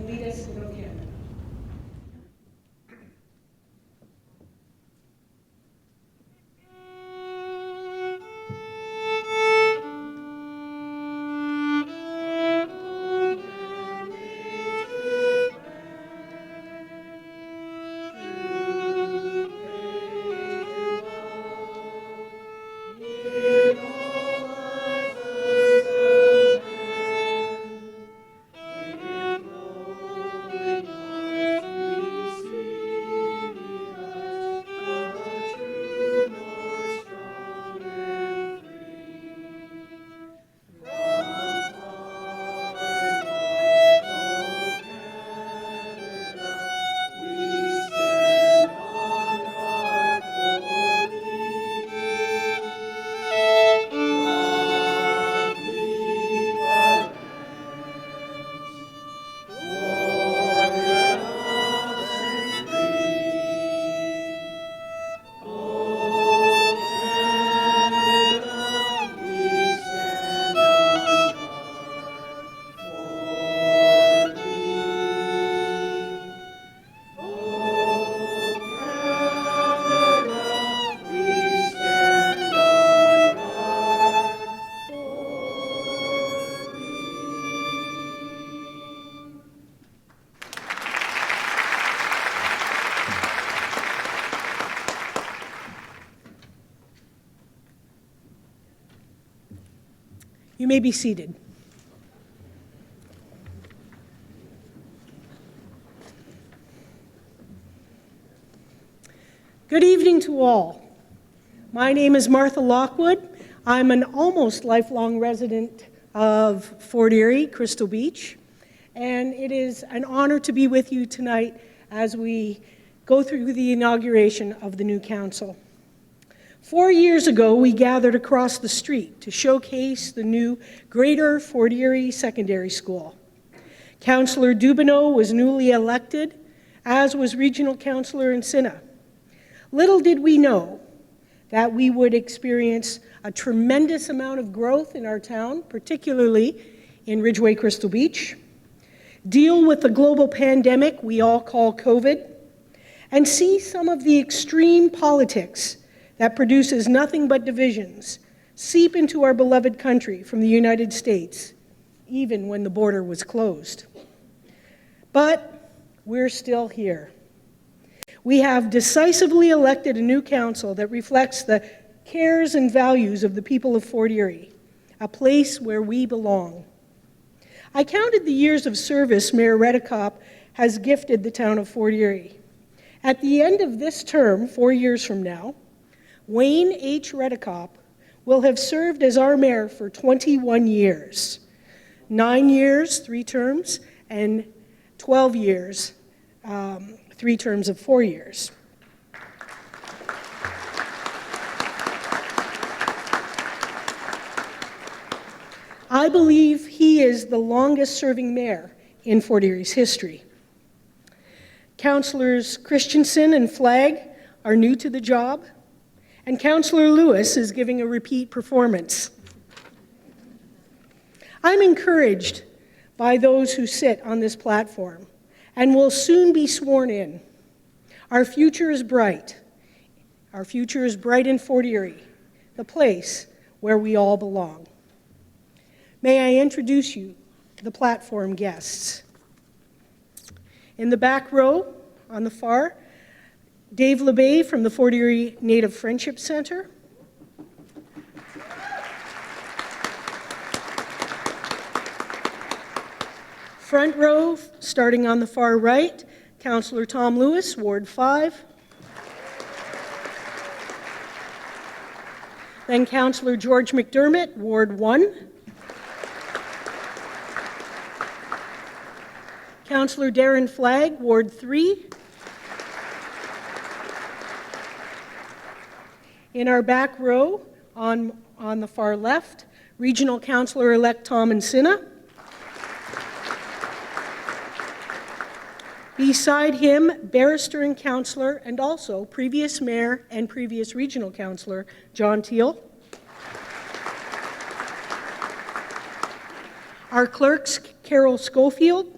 lead us about Canada. You may be seated. Good evening to all. My name is Martha Lockwood. I'm an almost lifelong resident of Fort Erie, Crystal Beach, and it is an honor to be with you tonight as we go through the inauguration of the new council. 4 years ago, we gathered across the street to showcase the new Greater Fort Erie Secondary School. Councillor Dubanow was newly elected, as was Regional Councillor Encina. Little did we know that we would experience a tremendous amount of growth in our town, particularly in Ridgeway Crystal Beach, deal with the global pandemic we all call COVID, and see some of the extreme politics that produces nothing but divisions seep into our beloved country from the United States, even when the border was closed. But we're still here. We have decisively elected a new council that reflects the cares and values of the people of Fort Erie, a place where we belong. I counted the years of service Mayor Redekop has gifted the town of Fort Erie. At the end of this term, 4 years from now, Wayne H. Redekop will have served as our mayor for 21 years. 9 years, 3 terms, and 12 years, 3 terms of 4 years. I believe he is the longest-serving mayor in Fort Erie's history. Councillors Christensen and Flagg are new to the job, and Councillor Lewis is giving a repeat performance. I'm encouraged by those who sit on this platform and will soon be sworn in. Our future is bright. Our future is bright in Fort Erie, the place where we all belong. May I introduce you to the platform guests. In the back row, on the far, Dave LeBay from the Fort Erie Native Friendship Center. Front row, starting on the far right, Councillor Tom Lewis, Ward 5. Then Councillor George McDermott, Ward 1. Councillor Darren Flagg, Ward 3. In our back row, on the far left, Regional Councillor-elect Tom Encina. Beside him, barrister and councillor, and also previous mayor and previous regional councillor, John Teal. Our clerks, Carol Schofield.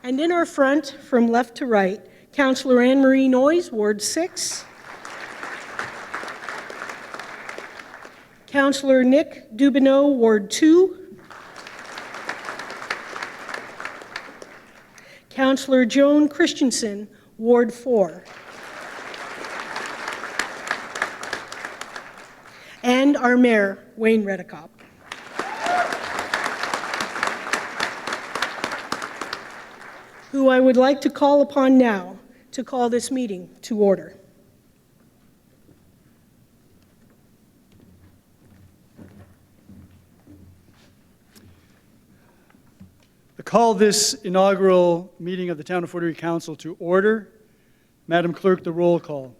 And in our front, from left to right, Councillor Anne-Marie Noyes, Ward 6. Councillor Nick Dubanow, Ward 2. Councillor Joan Christensen, Ward 4. And our Mayor, Wayne Redekop. Who I would like to call upon now to call this meeting to order. I call this inaugural meeting of the Town of Fort Erie Council to order. Madam Clerk, the roll call.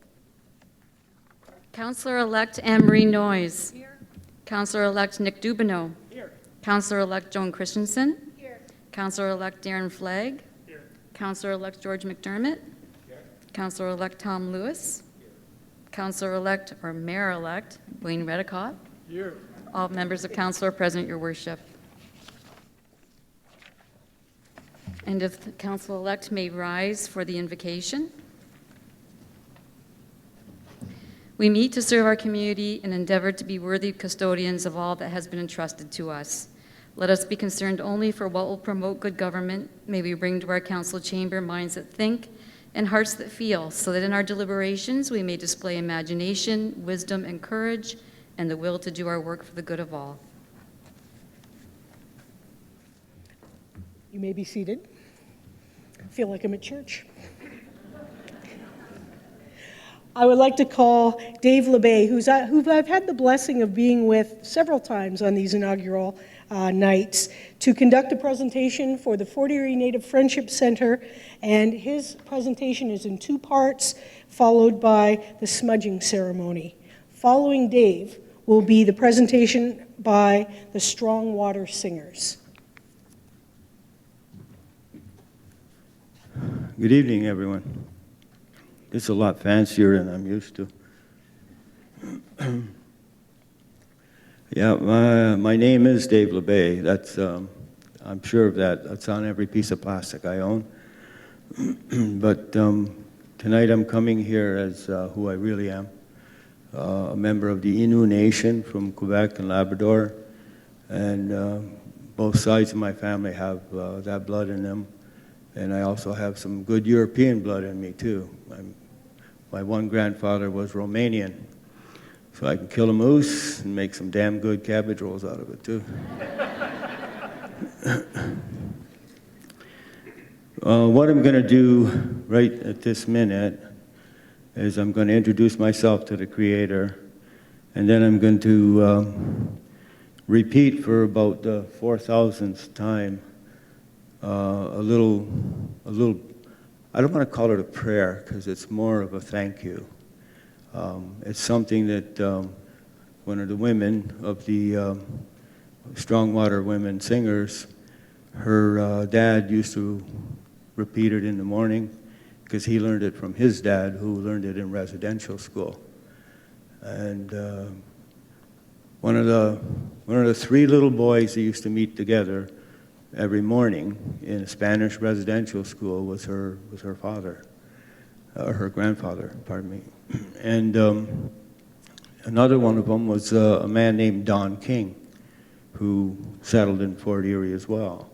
Councillor-elect Anne-Marie Noyes. Here. Councillor-elect Nick Dubanow. Here. Councillor-elect Joan Christensen. Here. Councillor-elect Darren Flagg. Here. Councillor-elect George McDermott. Here. Councillor-elect Tom Lewis. Here. Councillor-elect or Mayor-elect Wayne Redekop. Here. All members of council are present, Your Worship. And if the council-elect may rise for the invocation. We meet to serve our community and endeavor to be worthy custodians of all that has been entrusted to us. Let us be concerned only for what will promote good government. May we bring to our council chamber minds that think and hearts that feel, so that in our deliberations we may display imagination, wisdom, and courage, and the will to do our work for the good of all. You may be seated. I feel like I'm at church. I would like to call Dave LeBay, who I've had the blessing of being with several times on these inaugural nights, to conduct a presentation for the Fort Erie Native Friendship Center, and his presentation is in two parts, followed by the smudging ceremony. Following Dave will be the presentation by the Strong Water Singers. Good evening, everyone. It's a lot fancier than I'm used to. Yeah, my name is Dave LeBay. That's, I'm sure of that. That's on every piece of plastic I own. But tonight I'm coming here as who I really am, a member of the Innu Nation from Quebec and Labrador, and both sides of my family have that blood in them. And I also have some good European blood in me, too. My one grandfather was Romanian, so I can kill a moose and make some damn good cabbage rolls out of it, too. What I'm going to do right at this minute is I'm going to introduce myself to the Creator, and then I'm going to repeat for about the 4,000th time a little, I don't want to call it a prayer because it's more of a thank you. It's something that one of the women of the Strongwater Women Singers, her dad used to repeat it in the morning because he learned it from his dad, who learned it in residential school. And one of the three little boys that used to meet together every morning in a Spanish residential school was her father, her grandfather, pardon me. And another one of them was a man named Don King, who settled in Fort Erie as well.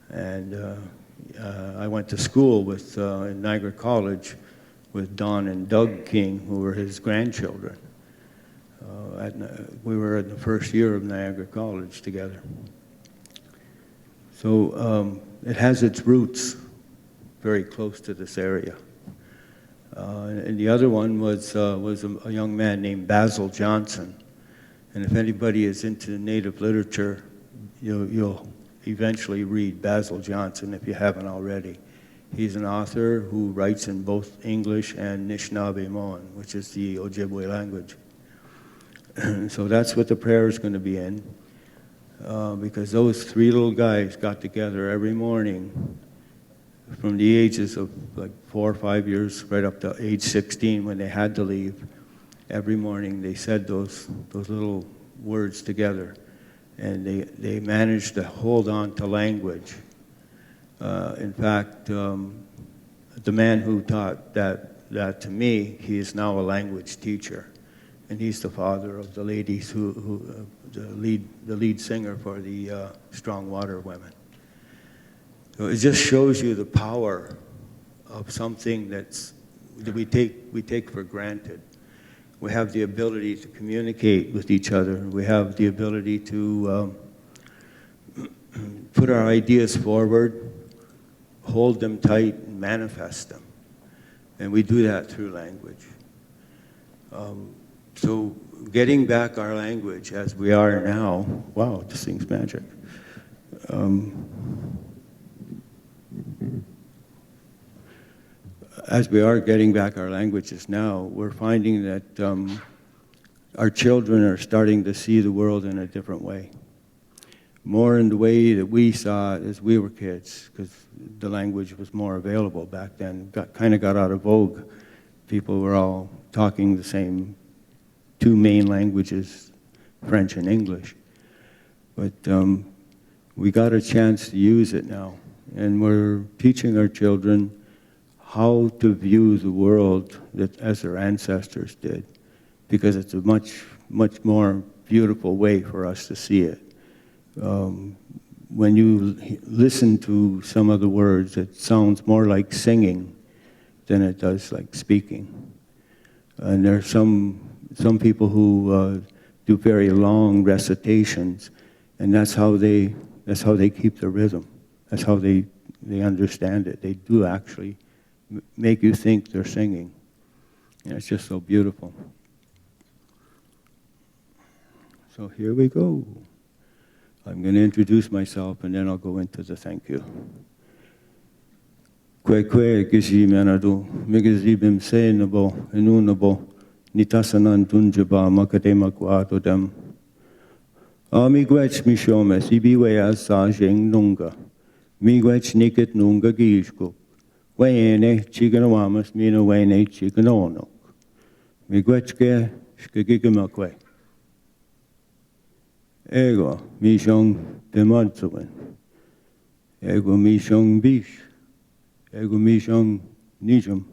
And I went to school with in Niagara College with Don and Doug King, who were his grandchildren. We were in the first year of Niagara College together. So it has its roots very close to this area. And the other one was a young man named Basil Johnson. And if anybody is into native literature, you'll eventually read Basil Johnson if you haven't already. He's an author who writes in both English and Anishinaabe-Moan, which is the Ojibwe language. So that's what the prayer is going to be in. Because those three little guys got together every morning from the ages of like 4 or 5 years right up to age 16 when they had to leave. Every morning they said those little words together, and they managed to hold on to language In fact, the man who taught that to me, he is now a language teacher, and he's the father of the ladies the lead singer for the Strong Water Women. So it just shows you the power of something that we take for granted. We have the ability to communicate with each other. We have the ability to put our ideas forward, hold them tight, and manifest them. And we do that through language. So getting back our language as we are now, wow, this thing's magic. As we are getting back our languages now, we're finding that our children are starting to see the world in a different way. More in the way that we saw it as we were kids, because the language was more available back then. Kind of got out of vogue. People were all talking the same two main languages, French and English. But we got a chance to use it now, and we're teaching our children how to view the world as their ancestors did, because it's a much, much more beautiful way for us to see it. When you listen to some of the words, it sounds more like singing than it does like speaking. And there are some people who do very long recitations, and that's how they keep the rhythm. That's how they understand it. They do actually make you think they're singing. And it's just so beautiful. So here we go. I'm going to introduce myself, and then I'll go into the thank you. Kwe gishi menadu, migazibim seinabo, inunabo, nitasanan dunjaba makadema guadodem. Amigwech mishomes, ibiwe sa jeng nunga, migwech nikit nunga gishko. Wayne chiganawamas mina wayne chiganonok. Migwechke shkagigamakwe. Ego mishong demonsuin. Ego mishong bish. Ego mishong nijum.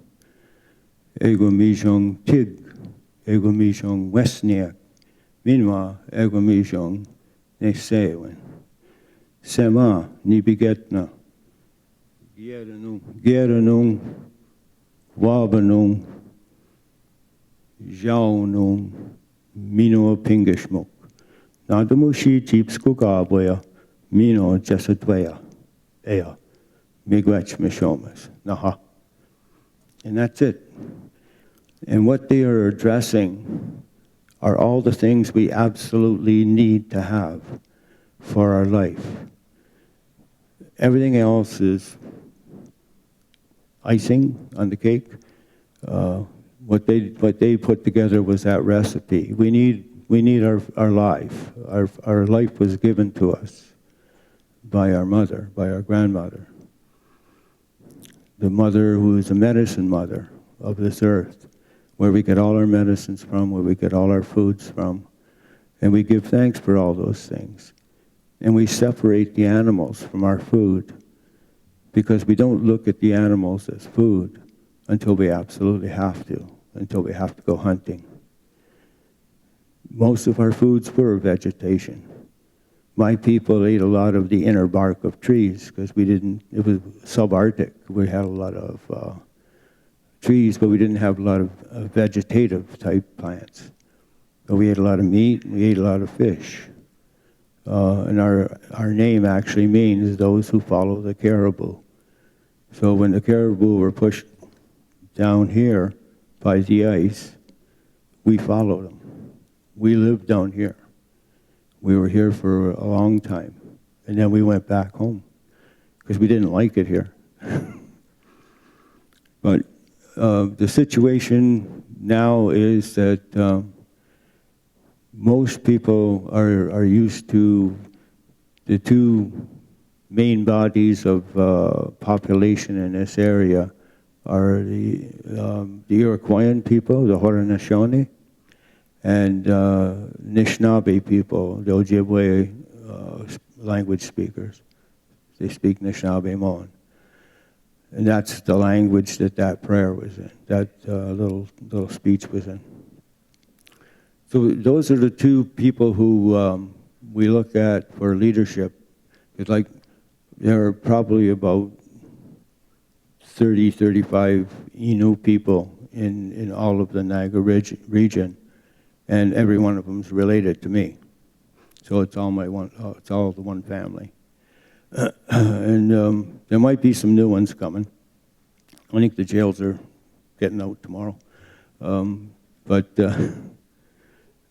Ego mishong tig. Ego mishong westniak. Minwa ego mishong nesewin. Sema nibigetna. Gerenung, Wabenung, Jaunung, Mino Pingishmuk. Nadamushi Jeepskugaboya, Mino Jessadwaya, Ea, Migwech Mishomas, Naha. And that's it. And what they are addressing are all the things we absolutely need to have for our life. Everything else is icing on the cake. What they put together was that recipe. We need our life. Our life was given to us by our mother, by our grandmother. The mother who is the medicine mother of this earth, where we get all our medicines from, where we get all our foods from. And we give thanks for all those things. And we separate the animals from our food, because we don't look at the animals as food until we absolutely have to, until we have to go hunting. Most of our foods were vegetation. My people ate a lot of the inner bark of trees because it was subarctic. We had a lot of trees, but we didn't have a lot of vegetative type plants. But we ate a lot of meat, we ate a lot of fish. And our name actually means those who follow the caribou. So when the caribou were pushed down here by the ice, we followed them. We lived down here. We were here for a long time. And then we went back home because we didn't like it here. But the situation now is that most people are used to the two main bodies of population in this area are the Iroquoian people, the Haudenosaunee, and Anishinaabe people, the Ojibwe language speakers. They speak Anishinaabe Mon. And that's the language that prayer was in, that little speech was in. So those are the two people who we look at for leadership. It's like there are probably about 30, 35 Innu people in all of the Niagara region, and every one of them is related to me. So it's all it's all the one family. And there might be some new ones coming. I think the jails are getting out tomorrow. But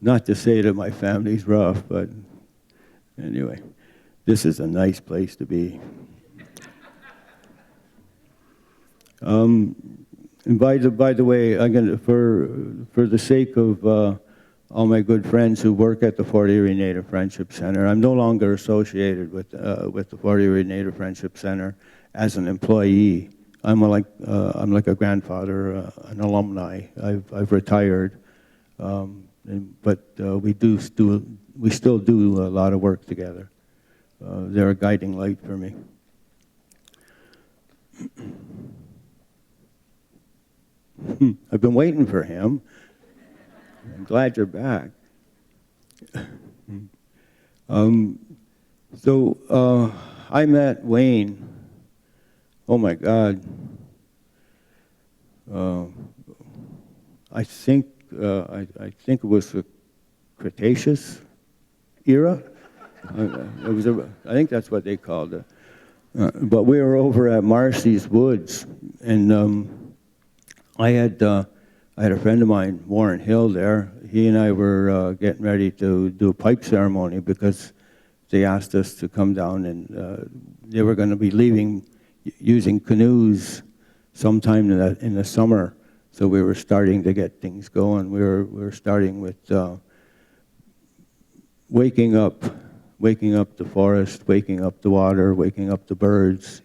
not to say that my family's rough, but anyway, this is a nice place to be. And by the way, I'm gonna, for the sake of all my good friends who work at the Fort Erie Native Friendship Center, I'm no longer associated with the Fort Erie Native Friendship Center as an employee. I'm like a grandfather, an alumni. I've retired, but we still do a lot of work together. They're a guiding light for me. I've been waiting for him. I'm glad you're back. So I met Wayne. Oh my God. I think it was the Cretaceous era. I think that's what they called it. But we were over at Marcy's Woods, and I had a friend of mine, Warren Hill, there. He and I were getting ready to do a pipe ceremony because they asked us to come down, and they were going to be leaving using canoes sometime in the summer. So we were starting to get things going. We were starting with waking up the forest, waking up the water, waking up the birds,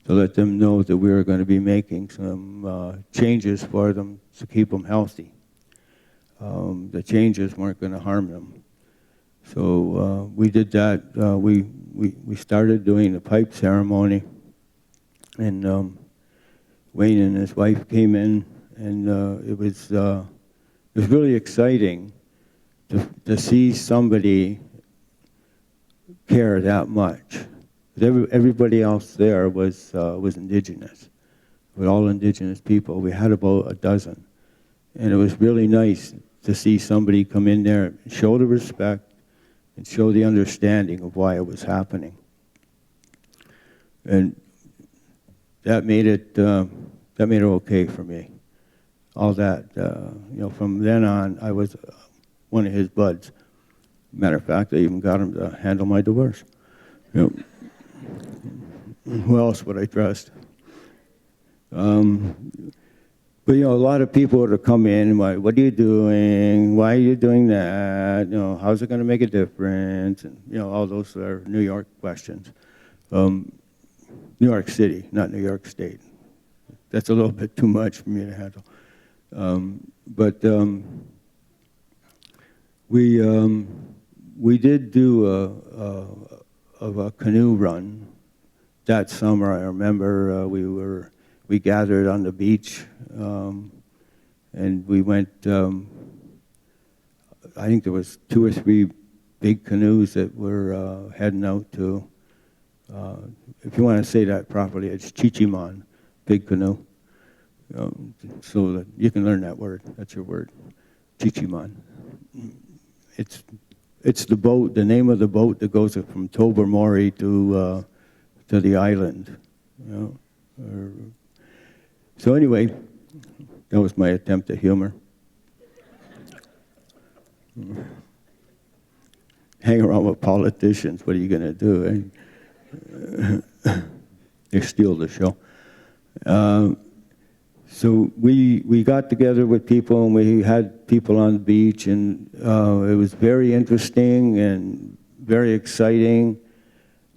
to let them know that we were going to be making some changes for them to keep them healthy. The changes weren't going to harm them. So we did that. We started doing the pipe ceremony, and Wayne and his wife came in, and it was really exciting to see somebody care that much. Everybody else there was indigenous. We're all indigenous people. We had about a dozen. And it was really nice to see somebody come in there and show the respect and show the understanding of why it was happening. And that made it okay for me. All that, from then on, I was one of his buds. Matter of fact, I even got him to handle my divorce. Who else would I trust? But a lot of people would have come in and like, what are you doing? Why are you doing that? How's it going to make a difference? And all those are New York questions. New York City, not New York State. That's a little bit too much for me to handle. But we did do a canoe run that summer. I remember we gathered on the beach, and we went. I think there was 2 or 3 big canoes that were heading out to. If you want to say that properly, it's Chichiman, big canoe. So that you can learn that word. That's your word, Chichiman. It's the boat, the name of the boat that goes from Tobermory to the island. So anyway, that was my attempt at humor. Hang around with politicians, what are you going to do? They steal the show. So we got together with people, and we had people on the beach, and it was very interesting and very exciting.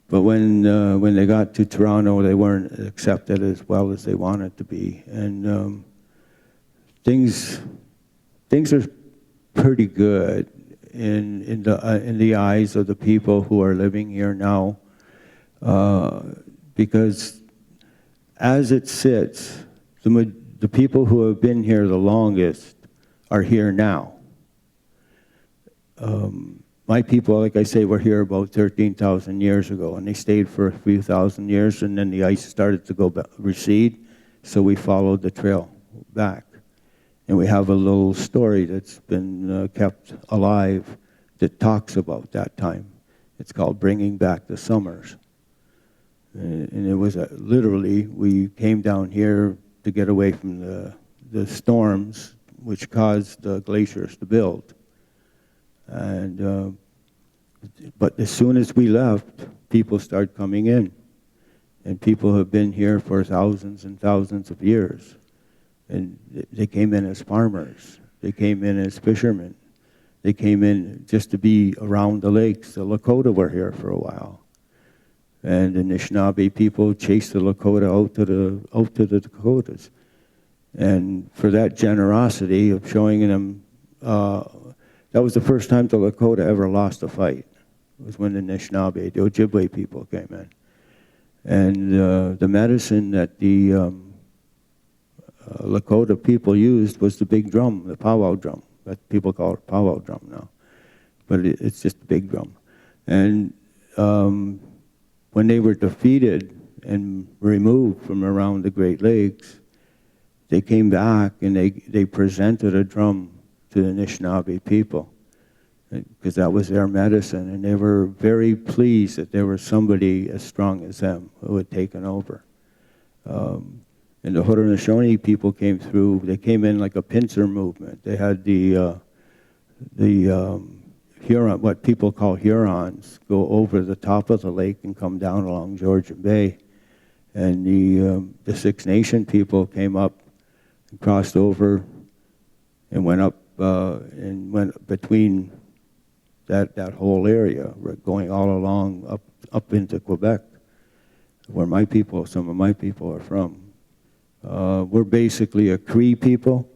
But when they got to Toronto, they weren't accepted as well as they wanted to be, and things are pretty good in the eyes of the people who are living here now, because as it sits, the people who have been here the longest are here now. My people, like I say, were here about 13,000 years ago, and they stayed for a few thousand years, and then the ice started to go recede, so we followed the trail back. And we have a little story that's been kept alive that talks about that time. It's called Bringing Back the Summers. And it was literally, we came down here to get away from the storms which caused the glaciers to build. And but as soon as we left, people started coming in, and people have been here for thousands and thousands of years. And they came in as farmers, they came in as fishermen, they came in just to be around the lakes. The Lakota were here for a while, and the Anishinaabe people chased the Lakota out to the Dakotas. And for that generosity of showing them, that was the first time the Lakota ever lost a fight. It was when the Anishinaabe, the Ojibwe people came in. And the medicine that the Lakota people used was the big drum, the powwow drum. That people call it powwow drum now. But it's just a big drum. And when they were defeated and removed from around the Great Lakes, they came back and they presented a drum to the Anishinaabe people, because that was their medicine, and they were very pleased that there was somebody as strong as them who had taken over. And the Haudenosaunee people came through. They came in like a pincer movement. They had the Huron, what people call Hurons, go over the top of the lake and come down along Georgian Bay. And the Six Nation people came up and crossed over and went up and went between that whole area, going all along up into Quebec, where some of my people are from. We're basically a Cree people.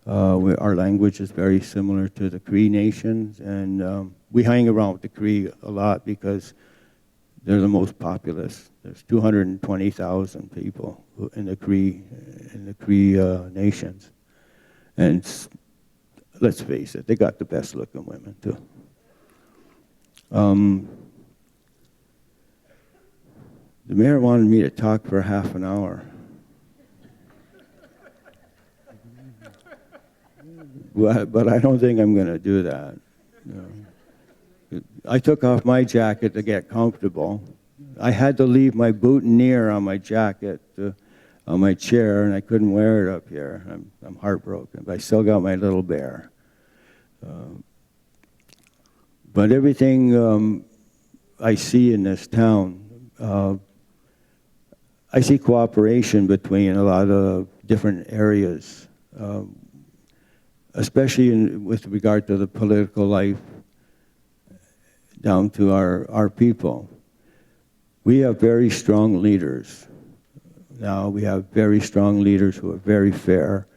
Our language is very similar to the Cree nations, and we hang around with the Cree a lot because they're the most populous. There's 220,000 people in the Cree nations, and let's face it, they got the best looking women too. The mayor wanted me to talk for half an hour. But I don't think I'm going to do that. No. I took off my jacket to get comfortable. I had to leave my boutonniere on my jacket, on my chair, and I couldn't wear it up here. I'm heartbroken, but I still got my little bear. But everything I see in this town, I see cooperation between a lot of different areas, especially with regard to the political life down to our people. We have very strong leaders. Now we have very strong leaders who are very fair,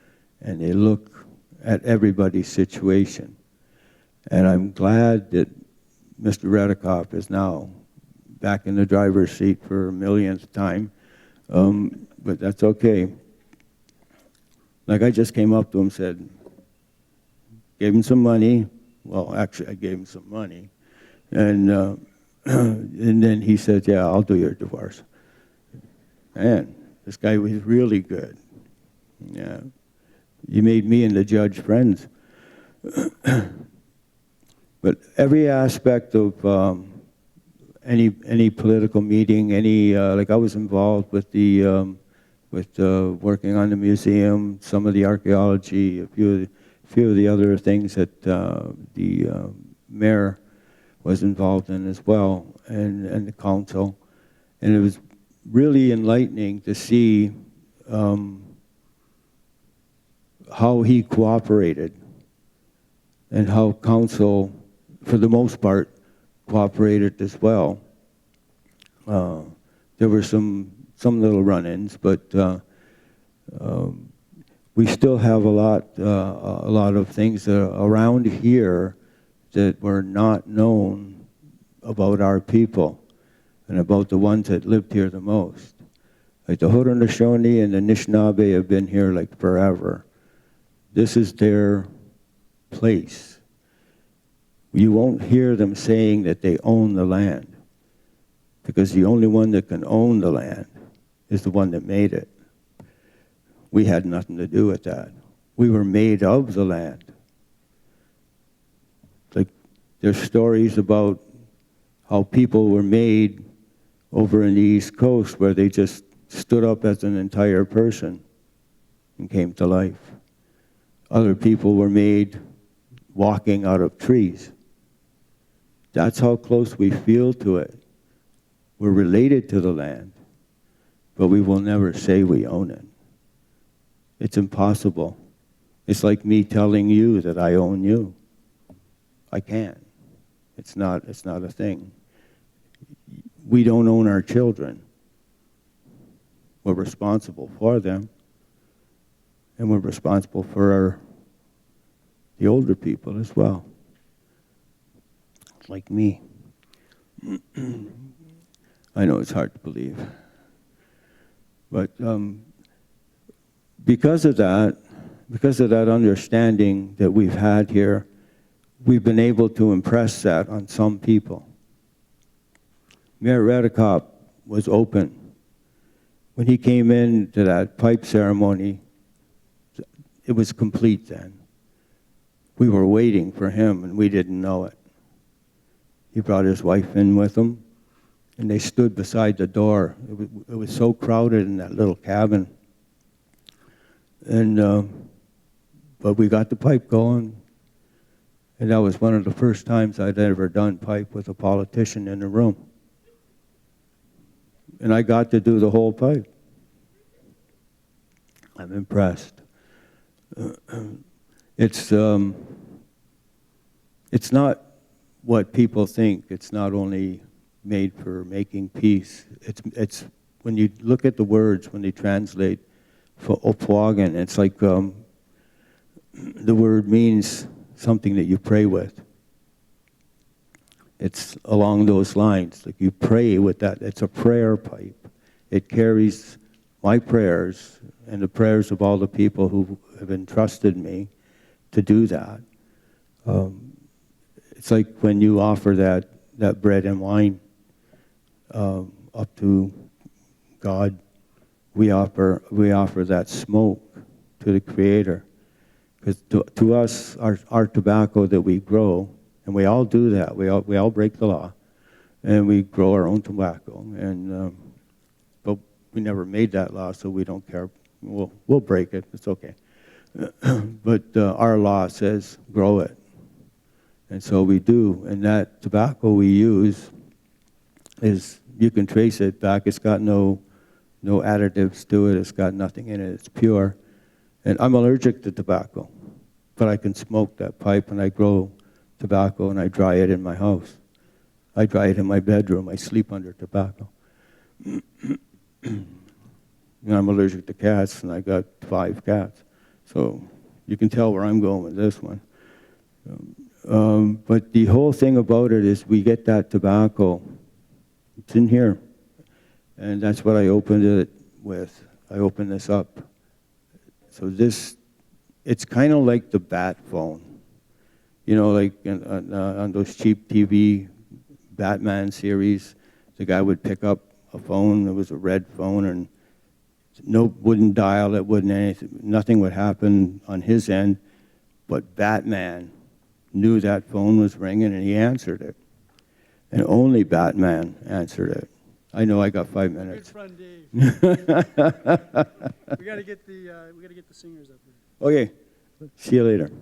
and they look at everybody's situation. And I'm glad that Mr. Redekop is now back in the driver's seat for a millionth time, but that's okay. Like, I just came up to him and gave him some money. Well, actually, I gave him some money. And then he said, yeah, I'll do your divorce. Man, this guy was really good. Yeah. He made me and the judge friends. But every aspect of any political meeting, like I was involved with working on the museum, some of the archaeology, a few of the other things that the mayor was involved in as well, and the council. And it was really enlightening to see how he cooperated and how council, for the most part, cooperated as well. There were some little run-ins, but we still have a lot of things that are around here that were not known about our people and about the ones that lived here the most. Like the Haudenosaunee and the Anishinaabe have been here like forever. This is their place. You won't hear them saying that they own the land, because the only one that can own the land is the one that made it. We had nothing to do with that. We were made of the land. Like, there's stories about how people were made over in the East Coast where they just stood up as an entire person and came to life. Other people were made walking out of trees. That's how close we feel to it. We're related to the land, but we will never say we own it. It's impossible. It's like me telling you that I own you. I can't. It's not a thing. We don't own our children. We're responsible for them, and we're responsible for the older people as well, like me. I know it's hard to believe, but because of that understanding that we've had here, we've been able to impress that on some people. Mayor Redekop was open. When he came in to that pipe ceremony, it was complete then. We were waiting for him, and we didn't know it. He brought his wife in with him, and they stood beside the door. It was so crowded in that little cabin. And but we got the pipe going, and that was one of the first times I'd ever done pipe with a politician in the room. And I got to do the whole pipe. I'm impressed. It's not what people think. It's not only made for making peace. It's when you look at the words, when they translate for Opwagan, it's like the word means something that you pray with. It's along those lines. Like you pray with that. It's a prayer pipe. It carries my prayers and the prayers of all the people who have entrusted me to do that. It's like when you offer that bread and wine up to God, we offer that smoke to the Creator. Because to us, our tobacco that we grow, and we all do that. We all break the law, and we grow our own tobacco. And but we never made that law, so we don't care. We'll break it. It's okay. But our law says grow it, and so we do. And that tobacco we use is, you can trace it back. It's got no additives to it. It's got nothing in it. It's pure. And I'm allergic to tobacco, but I can smoke that pipe, and I grow tobacco, and I dry it in my house. I dry it in my bedroom. I sleep under tobacco. And I'm allergic to cats, and I got 5 cats. So you can tell where I'm going with this one. But the whole thing about it is we get that tobacco. It's in here. And that's what I opened it with. I opened this up. So this, it's kind of like the bat phone. You know, like on those cheap TV Batman series, the guy would pick up a phone. It was a red phone, and wouldn't dial it, wouldn't anything. Nothing would happen on his end, but Batman knew that phone was ringing, and he answered it. And only Batman answered it. I know I got 5 minutes. Good friend Dave. we gotta get the singers up here. Okay, see you later.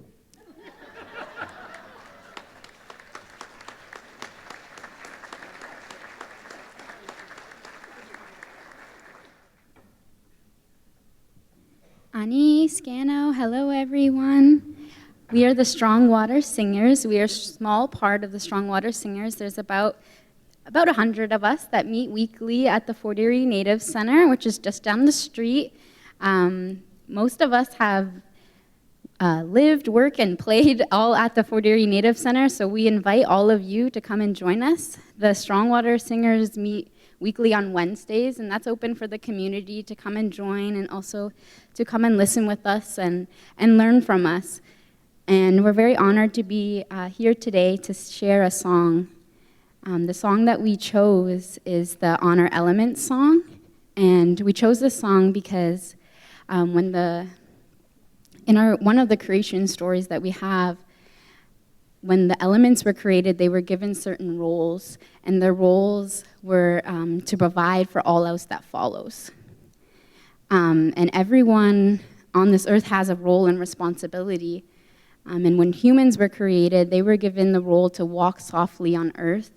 Ani, Scano, hello everyone. We are the Strong Water Singers. We are a small part of the Strong Water Singers. There's about 100 of us that meet weekly at the Fort Erie Native Center, which is just down the street. Most of us have lived, worked, and played all at the Fort Erie Native Center, so we invite all of you to come and join us. The Strong Water Singers meet weekly on Wednesdays, and that's open for the community to come and join and also to come and listen with us and learn from us. And we're very honored to be here today to share a song. The song that we chose is the Honor Element song, and we chose this song because one of the creation stories that we have, when the elements were created, they were given certain roles, and their roles were to provide for all else that follows. And everyone on this earth has a role and responsibility. And when humans were created, they were given the role to walk softly on earth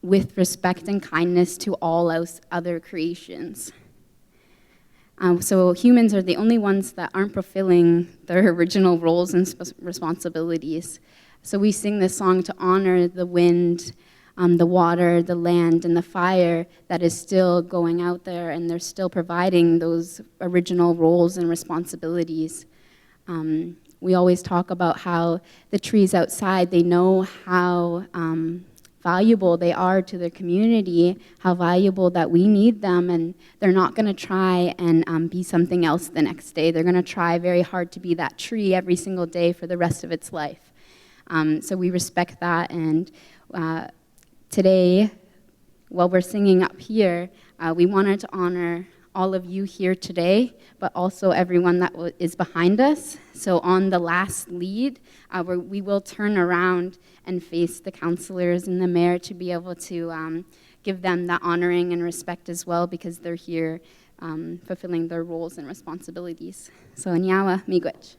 with respect and kindness to all else other creations. So humans are the only ones that aren't fulfilling their original roles and responsibilities. So we sing this song to honor the wind, the water, the land, and the fire that is still going out there, and they're still providing those original roles and responsibilities. We always talk about how the trees outside, they know how valuable they are to their community, how valuable that we need them, and they're not going to try and be something else the next day. They're going to try very hard to be that tree every single day for the rest of its life. So we respect that, and today, while we're singing up here, we wanted to honor all of you here today, but also everyone that is behind us. So on the last lead, we will turn around and face the councillors and the mayor to be able to give them that honoring and respect as well, because they're here fulfilling their roles and responsibilities. So Nyawa Miigwech.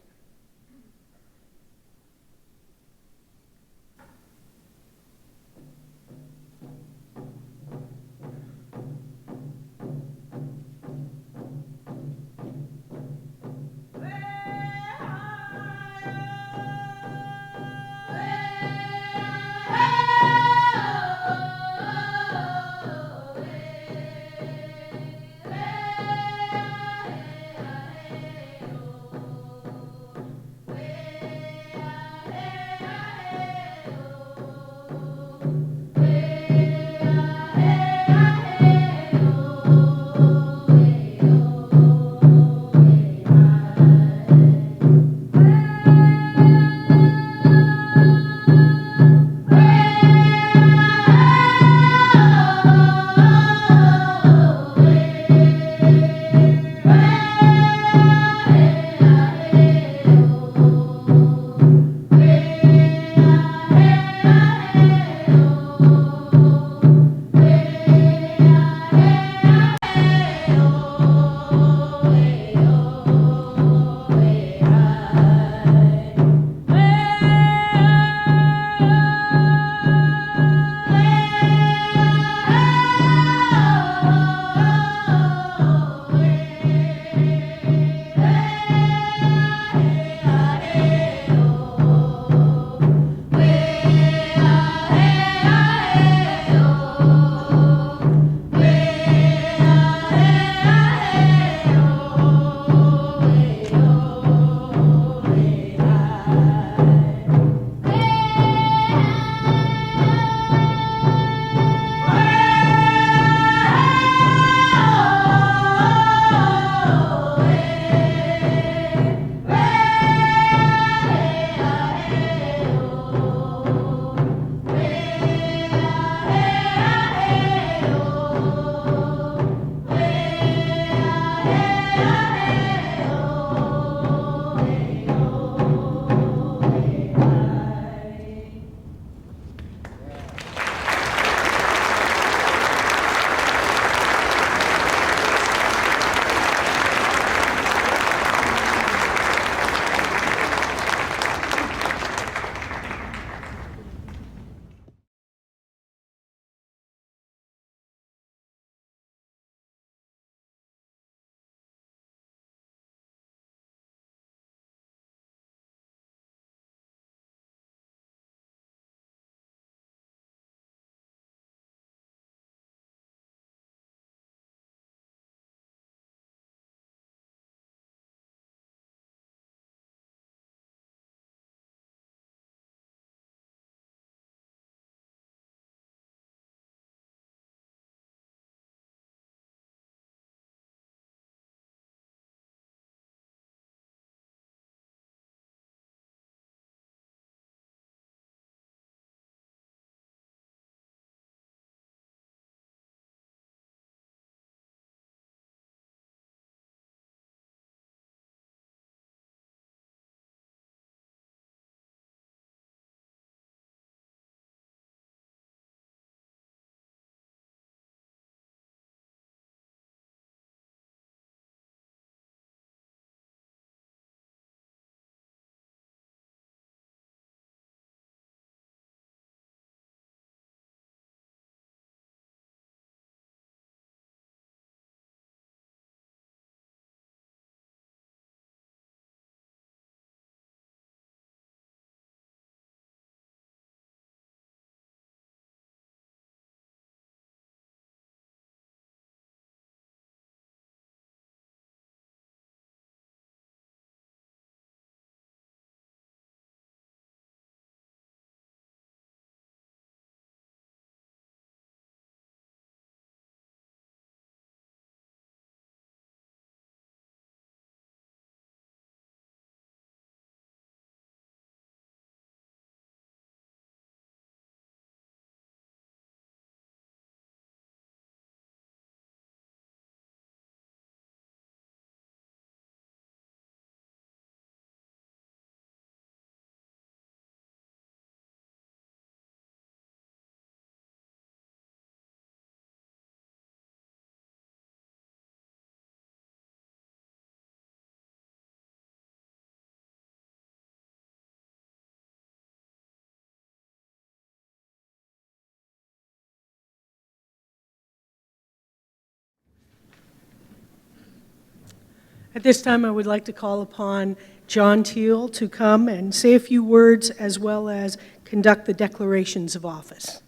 At this time, I would like to call upon John Teal to come and say a few words as well as conduct the declarations of office.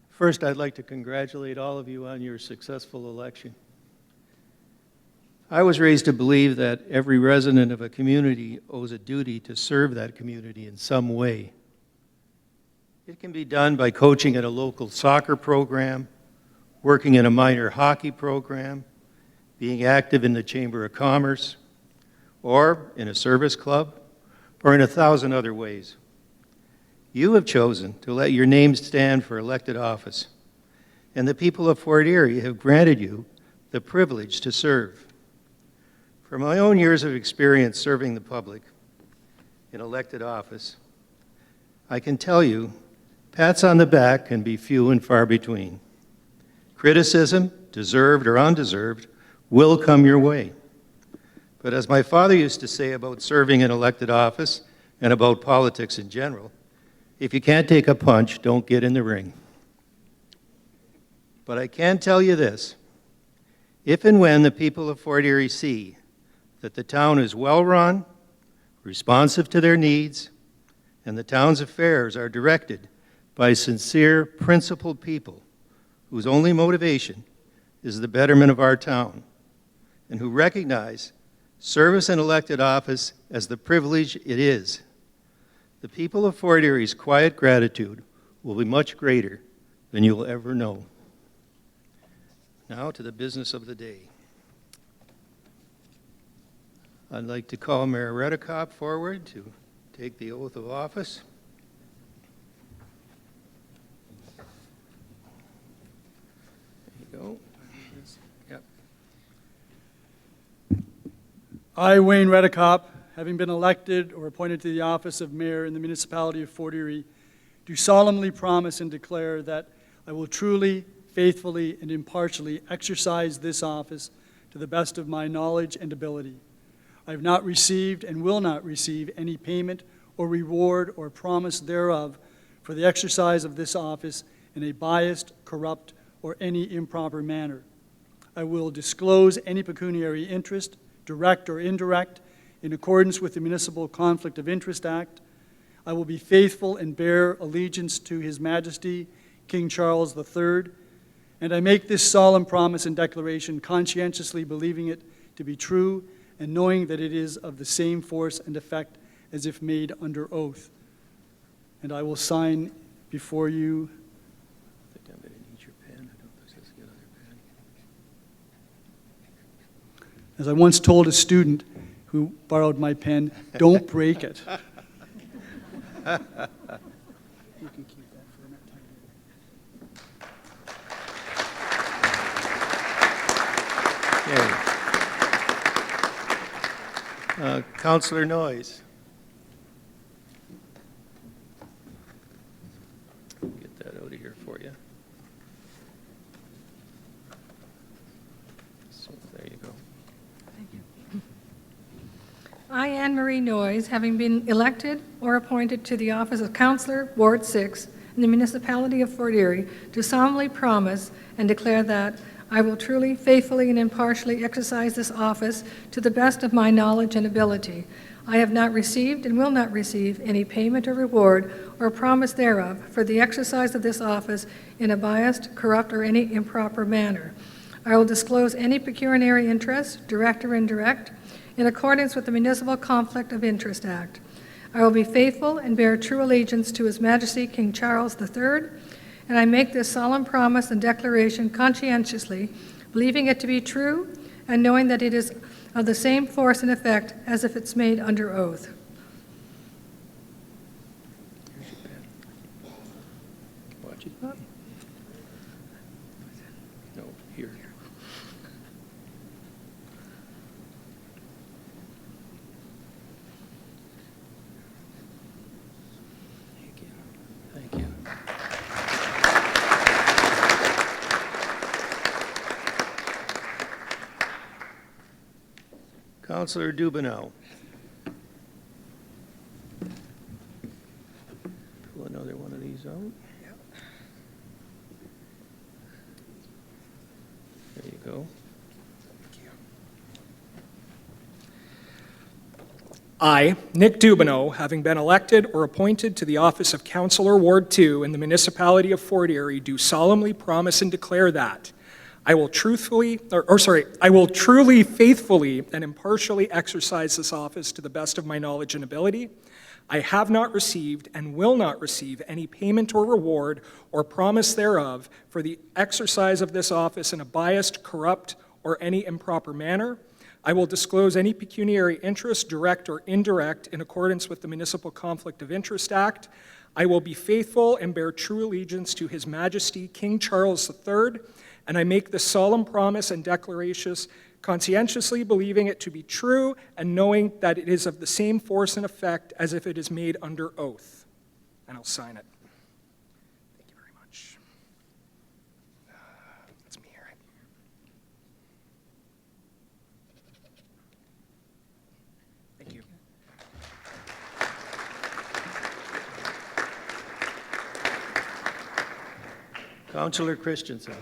First, I'd like to congratulate all of you on your successful election. I was raised to believe that every resident of a community owes a duty to serve that community in some way. It can be done by coaching at a local soccer program, working in a minor hockey program, being active in the Chamber of Commerce, or in a service club, or in 1,000 other ways. You have chosen to let your name stand for elected office, and the people of Fort Erie have granted you the privilege to serve. From my own years of experience serving the public in elected office, I can tell you, pats on the back can be few and far between. Criticism, deserved or undeserved, will come your way. But as my father used to say about serving in elected office and about politics in general, if you can't take a punch, don't get in the ring. But I can tell you this, if and when the people of Fort Erie see that the town is well-run, responsive to their needs, and the town's affairs are directed by sincere, principled people whose only motivation is the betterment of our town, and who recognize service in elected office as the privilege it is, the people of Fort Erie's quiet gratitude will be much greater than you will ever know. Now to the business of the day. I'd like to call Mayor Redekop forward to take the oath of office. There you go. Yep. I, Wayne Redekop, having been elected or appointed to the office of mayor in the municipality of Fort Erie, do solemnly promise and declare that I will truly, faithfully, and impartially exercise this office to the best of my knowledge and ability. I have not received and will not receive any payment or reward or promise thereof for the exercise of this office in a biased, corrupt, or any improper manner. I will disclose any pecuniary interest, direct or indirect, in accordance with the Municipal Conflict of Interest Act. I will be faithful and bear allegiance to His Majesty, King Charles III, and I make this solemn promise and declaration conscientiously believing it to be true and knowing that it is of the same force and effect as if made under oath. And I will sign before you. I think I'm going to need your pen. I don't think I get another pen. As I once told a student who borrowed my pen, don't break it. You can keep that for Okay. Councillor Noyes. Get that out of here for you. So there you go. I, Anne Marie Noyes, having been elected or appointed to the office of Councillor, Ward 6, in the municipality of Fort Erie, do solemnly promise and declare that I will truly, faithfully, and impartially exercise this office to the best of my knowledge and ability. I have not received and will not receive any payment or reward or promise thereof for the exercise of this office in a biased, corrupt, or any improper manner. I will disclose any pecuniary interest, direct or indirect, in accordance with the Municipal Conflict of Interest Act. I will be faithful and bear true allegiance to His Majesty King Charles III, and I make this solemn promise and declaration conscientiously, believing it to be true and knowing that it is of the same force and effect as if it's made under oath. Here's your pen. Watch it. No, here. Thank you. Thank you. Councillor Dubanow. Pull another one of these out. There you go. I, Nick Dubanow, having been elected or appointed to the office of Councillor Ward 2 in the municipality of Fort Erie, do solemnly promise and declare that I will truly, faithfully, and impartially exercise this office to the best of my knowledge and ability. I have not received and will not receive any payment or reward or promise thereof for the exercise of this office in a biased, corrupt, or any improper manner. I will disclose any pecuniary interest, direct or indirect, in accordance with the Municipal Conflict of Interest Act. I will be faithful and bear true allegiance to His Majesty King Charles III, and I make this solemn promise and declaration conscientiously believing it to be true and knowing that it is of the same force and effect as if it is made under oath. And I'll sign it. Thank you very much. That's me here. Thank you. Councillor Christensen.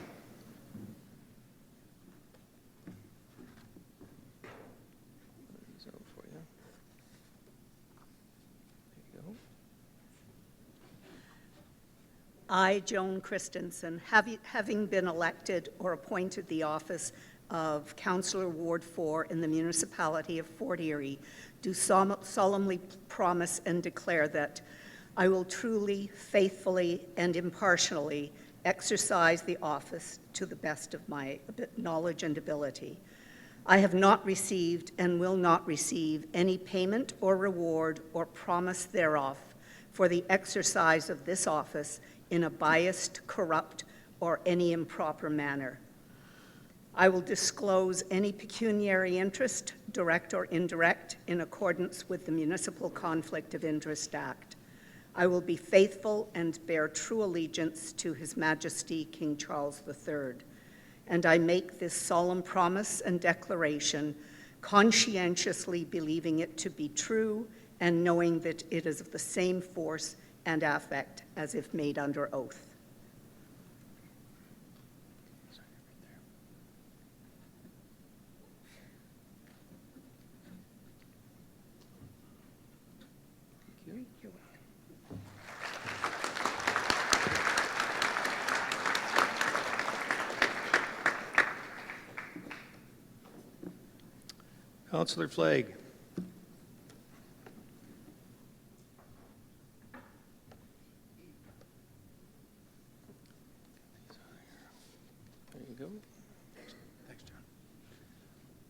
I, Joan Christensen, having been elected or appointed the office of Councillor Ward 4 in the municipality of Fort Erie, do solemnly promise and declare that I will truly, faithfully, and impartially exercise the office to the best of my knowledge and ability. I have not received and will not receive any payment or reward or promise thereof for the exercise of this office in a biased, corrupt, or any improper manner. I will disclose any pecuniary interest, direct or indirect, in accordance with the Municipal Conflict of Interest Act. I will be faithful and bear true allegiance to His Majesty King Charles III. And I make this solemn promise and declaration, conscientiously believing it to be true and knowing that it is of the same force and affect as if made under oath. Councillor Flagg.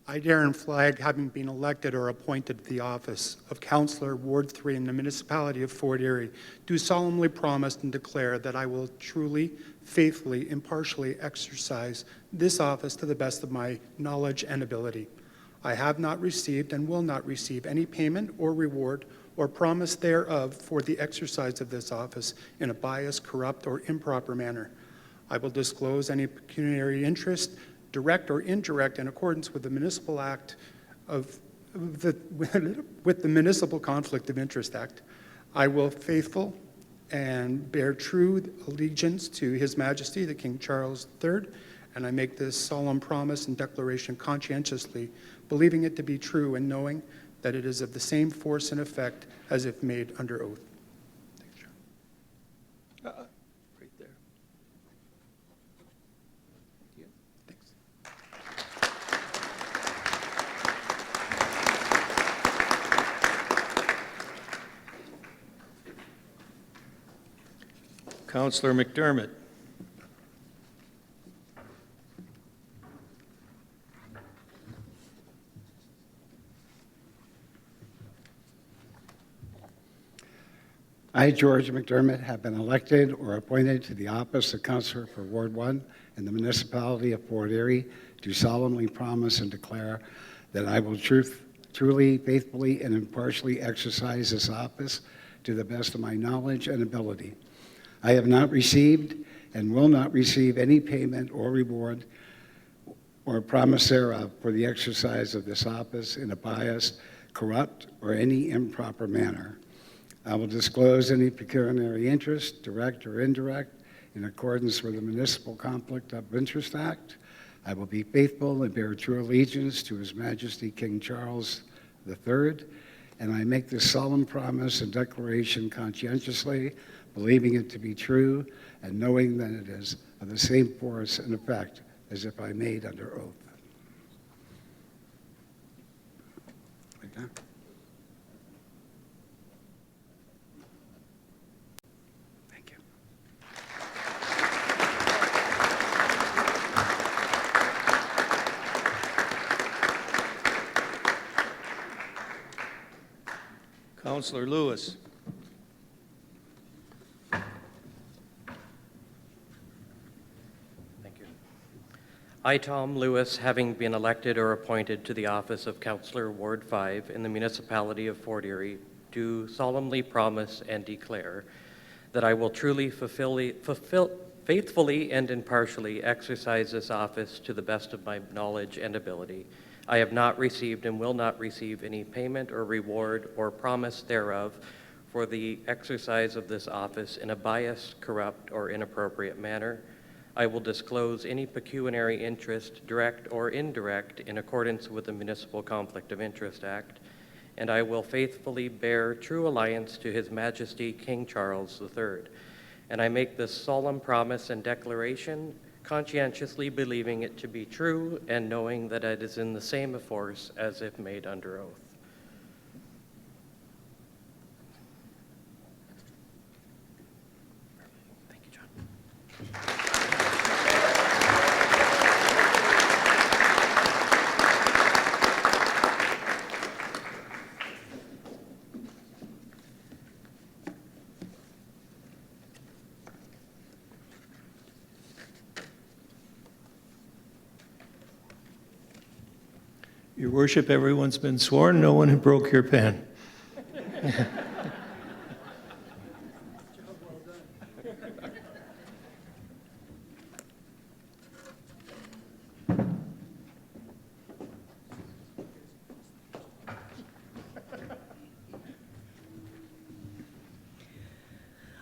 I, Darren Flagg, having been elected or appointed to the office of Councillor Ward 3 in the municipality of Fort Erie, do solemnly promise and declare that I will truly, faithfully, impartially exercise this office to the best of my knowledge and ability. I have not received and will not receive any payment or reward or promise thereof for the exercise of this office in a biased, corrupt, or improper manner. I will disclose any pecuniary interest, direct or indirect, in accordance with the Municipal Act with the Municipal Conflict of Interest Act. I will faithful and bear true allegiance to His Majesty, the King Charles III, and I make this solemn promise and declaration conscientiously, believing it to be true and knowing that it is of the same force and effect as if made under oath. Thanks, John. Right there. Thank you. Thanks. Councillor McDermott. I, George McDermott, have been elected or appointed to the office of Councillor for Ward 1 in the municipality of Fort Erie, do solemnly promise and declare that I will truly, faithfully, and impartially exercise this office to the best of my knowledge and ability. I have not received and will not receive any payment or reward or promise thereof for the exercise of this office in a biased, corrupt, or any improper manner. I will disclose any pecuniary interest, direct or indirect, in accordance with the Municipal Conflict of Interest Act. I will be faithful and bear true allegiance to His Majesty King Charles III, and I make this solemn promise and declaration conscientiously, believing it to be true, and knowing that it is of the same force and effect as if I made under oath. Like that. Thank you. Councillor Lewis. Thank you. I, Tom Lewis, having been elected or appointed to the office of Councillor Ward 5 in the municipality of Fort Erie, do solemnly promise and declare that I will truly faithfully and impartially exercise this office to the best of my knowledge and ability. I have not received and will not receive any payment or reward or promise thereof for the exercise of this office in a biased, corrupt, or inappropriate manner. I will disclose any pecuniary interest, direct or indirect, in accordance with the Municipal Conflict of Interest Act, and I will faithfully bear true allegiance to His Majesty King Charles III. And I make this solemn promise and declaration, conscientiously believing it to be true and knowing that it is in the same force as if made under oath. Thank you, John. Your Worship, everyone's been sworn. No one broke your pen.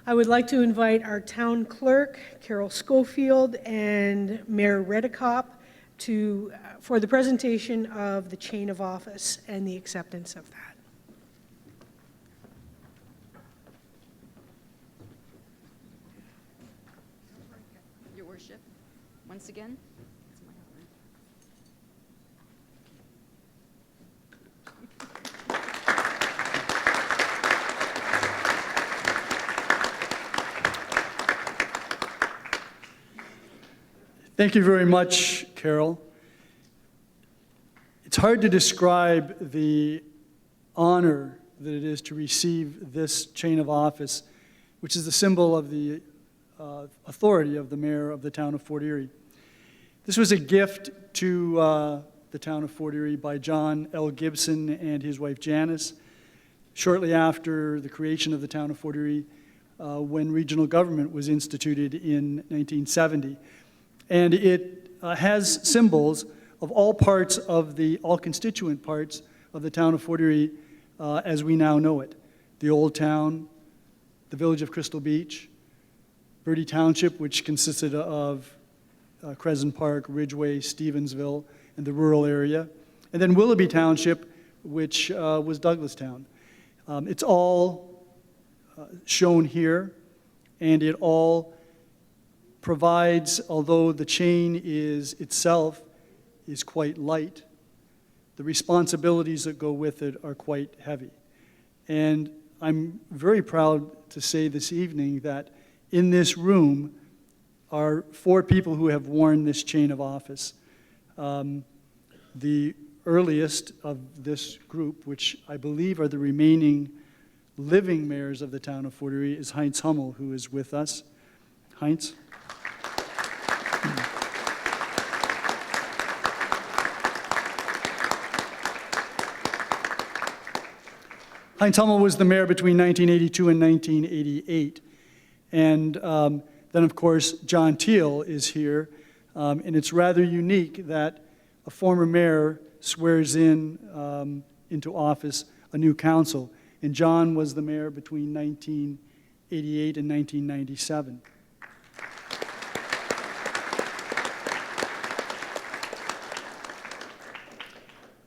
I would like to invite our town clerk, Carol Schofield, and Mayor Redekop for the presentation of the chain of office and the acceptance of that. Your Worship, once again. Thank you very much, Carol. It's hard to describe the honor that it is to receive this chain of office, which is the symbol of the authority of the mayor of the town of Fort Erie. This was a gift to the town of Fort Erie by John L. Gibson and his wife Janice shortly after the creation of the town of Fort Erie when regional government was instituted in 1970. And it has symbols of all constituent parts of the town of Fort Erie as we now know it. The Old Town, the village of Crystal Beach, Bertie Township, which consisted of Crescent Park, Ridgeway, Stevensville, and the rural area, and then Willoughby Township, which was Douglastown. It's all shown here, and it all provides, although the chain itself is quite light, the responsibilities that go with it are quite heavy. And I'm very proud to say this evening that in this room are 4 people who have worn this chain of office. The earliest of this group, which I believe are the remaining living mayors of the town of Fort Erie, is Heinz Hummel, who is with us. Heinz? Heinz Hummel was the mayor between 1982 and 1988. And then, of course, John Teal is here. And it's rather unique that a former mayor swears into office a new council. And John was the mayor between 1988 and 1997.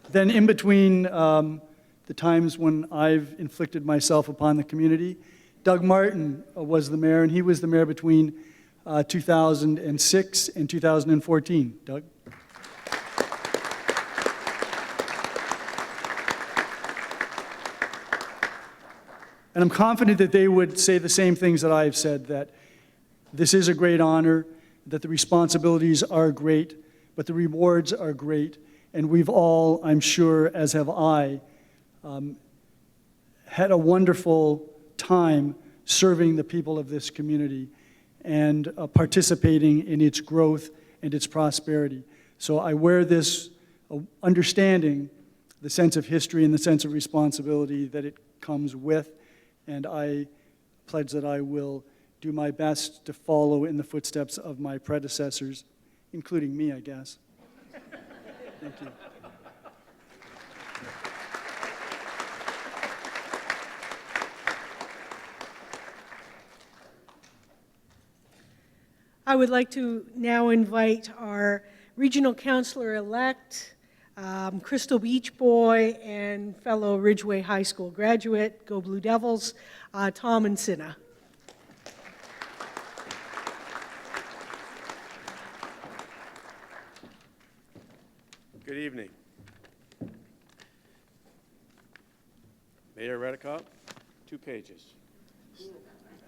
Then in between the the times when I've inflicted myself upon the community. Doug Martin was the mayor, and he was the mayor between 2006 and 2014. Doug? And I'm confident that they would say the same things that I've said, that this is a great honor, that the responsibilities are great, but the rewards are great. And we've all, I'm sure, as have I, had a wonderful time serving the people of this community and participating in its growth and its prosperity. So I wear this understanding the sense of history and the sense of responsibility that it comes with, and I pledge that I will do my best to follow in the footsteps of my predecessors, including me, I guess. Thank you. I would like to now invite our regional councillor-elect, Crystal Beach boy, and fellow Ridgeway High School graduate, go Blue Devils, Tom and Sinna. Good evening. Mayor Redekop, 2 pages.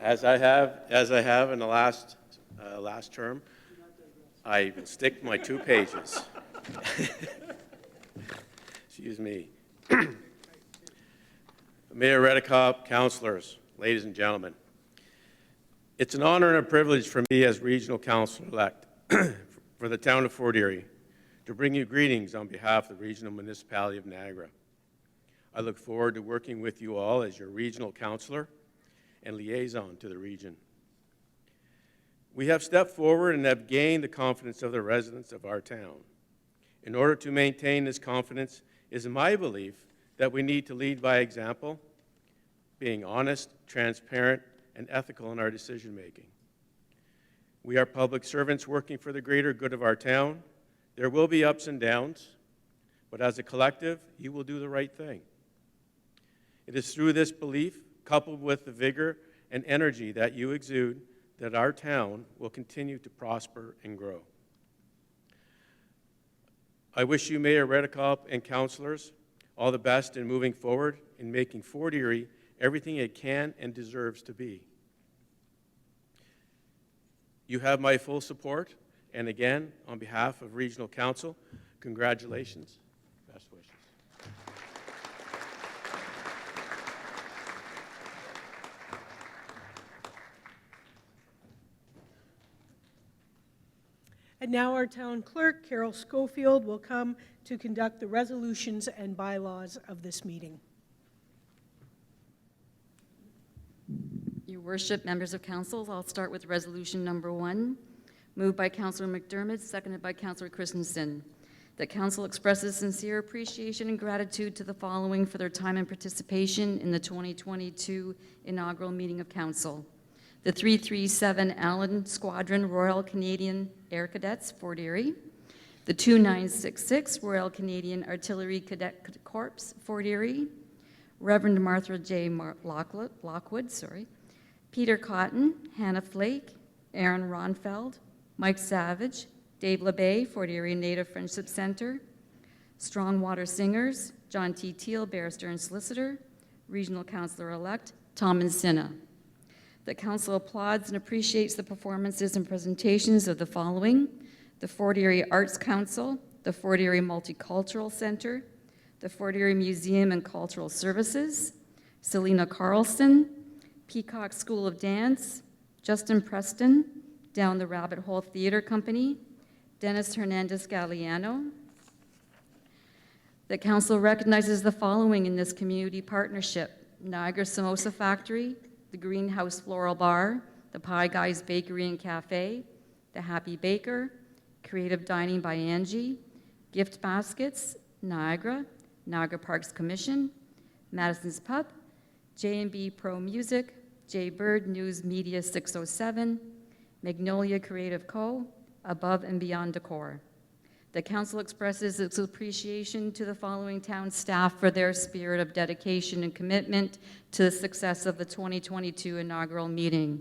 As I have in the last term, I stick my 2 pages. Excuse me. Mayor Redekop, councillors, ladies and gentlemen, it's an honor and a privilege for me as regional councillor-elect for the town of Fort Erie to bring you greetings on behalf of the regional municipality of Niagara. I look forward to working with you all as your regional councillor and liaison to the region. We have stepped forward and have gained the confidence of the residents of our town. In order to maintain this confidence, it is my belief that we need to lead by example, being honest, transparent, and ethical in our decision-making. We are public servants working for the greater good of our town. There will be ups and downs, but as a collective, you will do the right thing. It is through this belief, coupled with the vigor and energy that you exude, that our town will continue to prosper and grow. I wish you, Mayor Redekop and councillors, all the best in moving forward in making Fort Erie everything it can and deserves to be. You have my full support, and again, on behalf of Regional Council, congratulations. Best wishes. And now our town clerk, Carol Schofield, will come to conduct the resolutions and bylaws of this meeting. Your worship, members of council, I'll start with resolution number 1, moved by Councillor McDermott, seconded by Councillor Christensen. That council expresses sincere appreciation and gratitude to the following for their time and participation in the 2022 inaugural meeting of council. The 337 Allen Squadron Royal Canadian Air Cadets, Fort Erie. The 2966 Royal Canadian Artillery Cadet Corps, Fort Erie. Reverend Martha J. Lockwood, Peter Cotton, Hannah Flake, Aaron Ronfeld, Mike Savage, Dave LeBay, Fort Erie Native Friendship Center. Strong Water Singers, John T. Teal, barrister and solicitor. Regional Councillor-elect, Tom and Sinna. The council applauds and appreciates the performances and presentations of the following: the Fort Erie Arts Council, the Fort Erie Multicultural Center, the Fort Erie Museum and Cultural Services, Selena Carlson, Peacock School of Dance, Justin Preston, Down the Rabbit Hole Theater Company, Dennis Hernandez Galliano. The council recognizes the following in this community partnership: Niagara Samosa Factory, the Greenhouse Floral Bar, the Pie Guys Bakery and Cafe, the Happy Baker, Creative Dining by Angie, Gift Baskets, Niagara, Niagara Parks Commission, Madison's Pub, J&B Pro Music, J Bird News Media 607, Magnolia Creative Co., Above and Beyond Decor. The council expresses its appreciation to the following town staff for their spirit of dedication and commitment to the success of the 2022 inaugural meeting.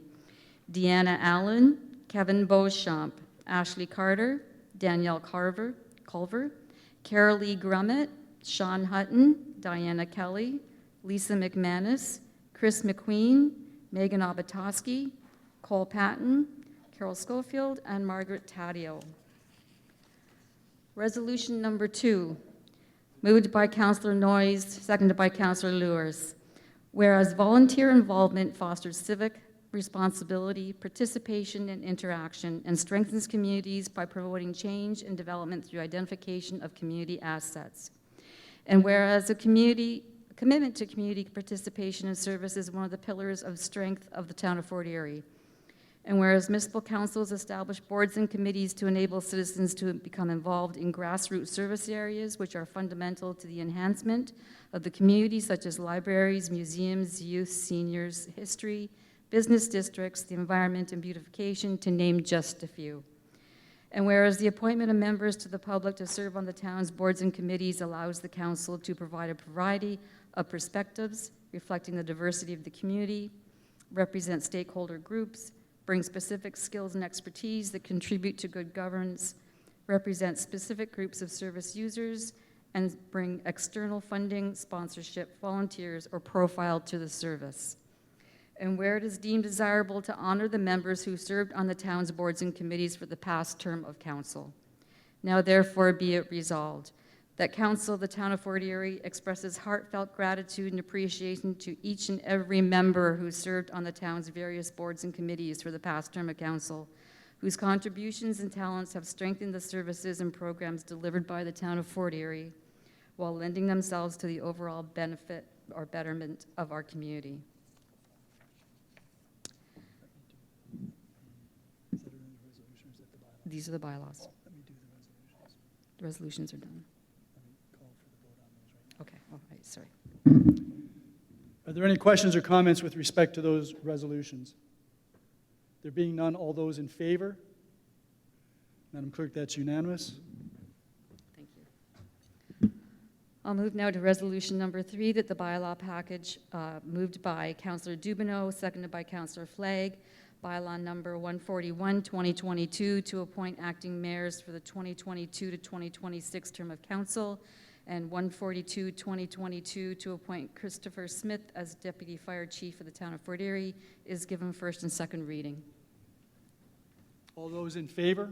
Deanna Allen, Kevin Beauchamp, Ashley Carter, Danielle Culver, Carol Lee Grummett, Sean Hutton, Diana Kelly, Lisa McManus, Chris McQueen, Megan Obatoski, Cole Patton, Carol Schofield, and Margaret Taddeo. Resolution number 2, moved by Councillor Noyes, seconded by Councillor Lewis. Whereas volunteer involvement fosters civic responsibility, participation, and interaction, and strengthens communities by promoting change and development through identification of community assets. And whereas a commitment to community participation and service is one of the pillars of strength of the town of Fort Erie. And whereas municipal councils establish boards and committees to enable citizens to become involved in grassroots service areas which are fundamental to the enhancement of the community, such as libraries, museums, youth, seniors, history, business districts, the environment, and beautification, to name just a few. And whereas the appointment of members to the public to serve on the town's boards and committees allows the council to provide a variety of perspectives reflecting the diversity of the community, represent stakeholder groups, bring specific skills and expertise that contribute to good governance, represent specific groups of service users, and bring external funding, sponsorship, volunteers, or profile to the service. And where it is deemed desirable to honor the members who served on the town's boards and committees for the past term of council. Now therefore be it resolved that council of the town of Fort Erie expresses heartfelt gratitude and appreciation to each and every member who served on the town's various boards and committees for the past term of council, whose contributions and talents have strengthened the services and programs delivered by the town of Fort Erie, while lending themselves to the overall benefit or betterment of our community. These are the bylaws. The resolutions are done. Okay, all right, sorry. Are there any questions or comments with respect to those resolutions? There being none, all those in favor? Madam Clerk, that's unanimous. Thank you. I'll move now to resolution number 3, that the bylaw package moved by Councillor Dubanow, seconded by Councillor Flagg, bylaw number 141, 2022, to appoint acting mayors for the 2022 to 2026 term of council, and 142, 2022, to appoint Christopher Smith as Deputy Fire Chief of the town of Fort Erie, is given first and second reading. All those in favor?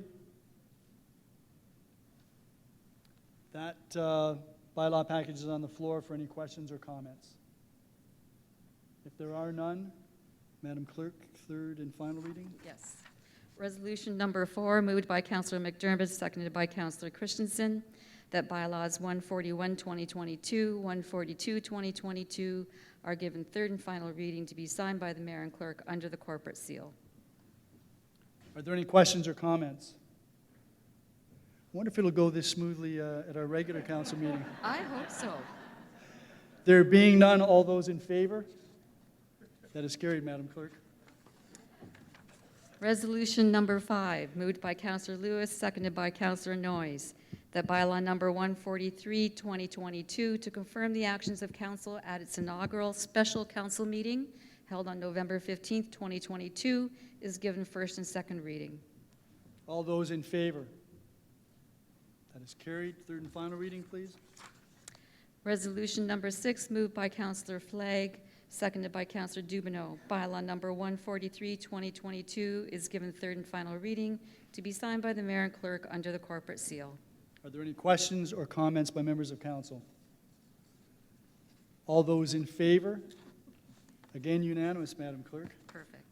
That bylaw package is on the floor for any questions or comments. If there are none, Madam Clerk, third and final reading? Yes. Resolution number 4, moved by Councillor McDermott, seconded by Councillor Christensen, that bylaws 141, 2022, 142, 2022 are given third and final reading to be signed by the mayor and clerk under the corporate seal. Are there any questions or comments? I wonder if it'll go this smoothly at our regular council meeting. I hope so. There being none, all those in favor? That is carried, Madam Clerk. Resolution number 5, moved by Councillor Lewis, seconded by Councillor Noyes, that bylaw number 143, 2022, to confirm the actions of council at its inaugural special council meeting held on November 15th, 2022, is given first and second reading. All those in favor? That is carried. Third and final reading, please. Resolution number 6, moved by Councillor Flagg, seconded by Councillor Dubanow. Bylaw number 143, 2022 is given third and final reading to be signed by the mayor and clerk under the corporate seal. Are there any questions or comments by members of council? All those in favor? Again, unanimous, Madam Clerk. Perfect.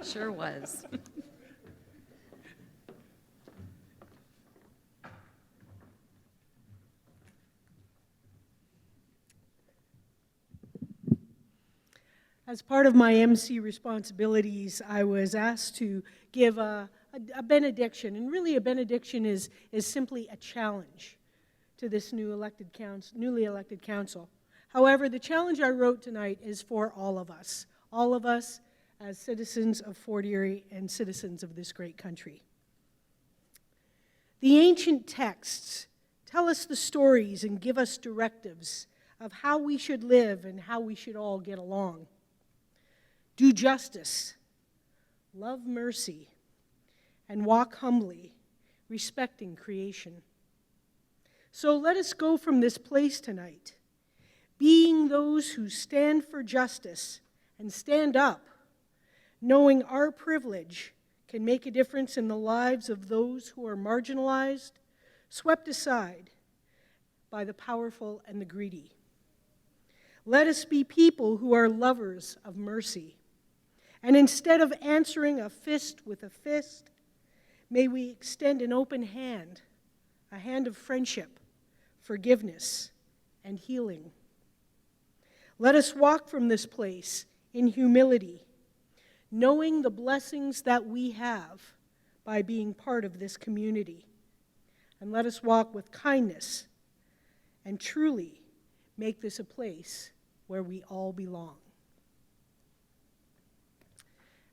Sure was. As part of my MC responsibilities, I was asked to give a benediction, and really a benediction is simply a challenge to this newly elected council. However, the challenge I wrote tonight is for all of us as citizens of Fort Erie and citizens of this great country. The ancient texts tell us the stories and give us directives of how we should live and how we should all get along. Do justice, love mercy, and walk humbly, respecting creation. So let us go from this place tonight, being those who stand for justice and stand up, knowing our privilege can make a difference in the lives of those who are marginalized, swept aside by the powerful and the greedy. Let us be people who are lovers of mercy. And instead of answering a fist with a fist, may we extend an open hand, a hand of friendship, forgiveness, and healing. Let us walk from this place in humility, knowing the blessings that we have by being part of this community. And let us walk with kindness and truly make this a place where we all belong.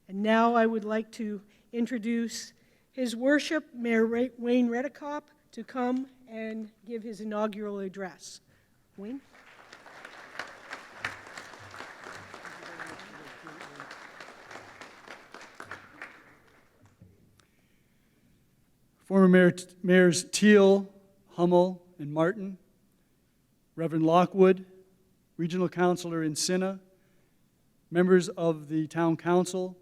And now I would like to introduce His Worship, Mayor Wayne Redekop, to come and give his inaugural address. Wayne? Former Mayors Teal, Hummel, and Martin, Reverend Lockwood, Regional Councillor Encina, members of the Town Council,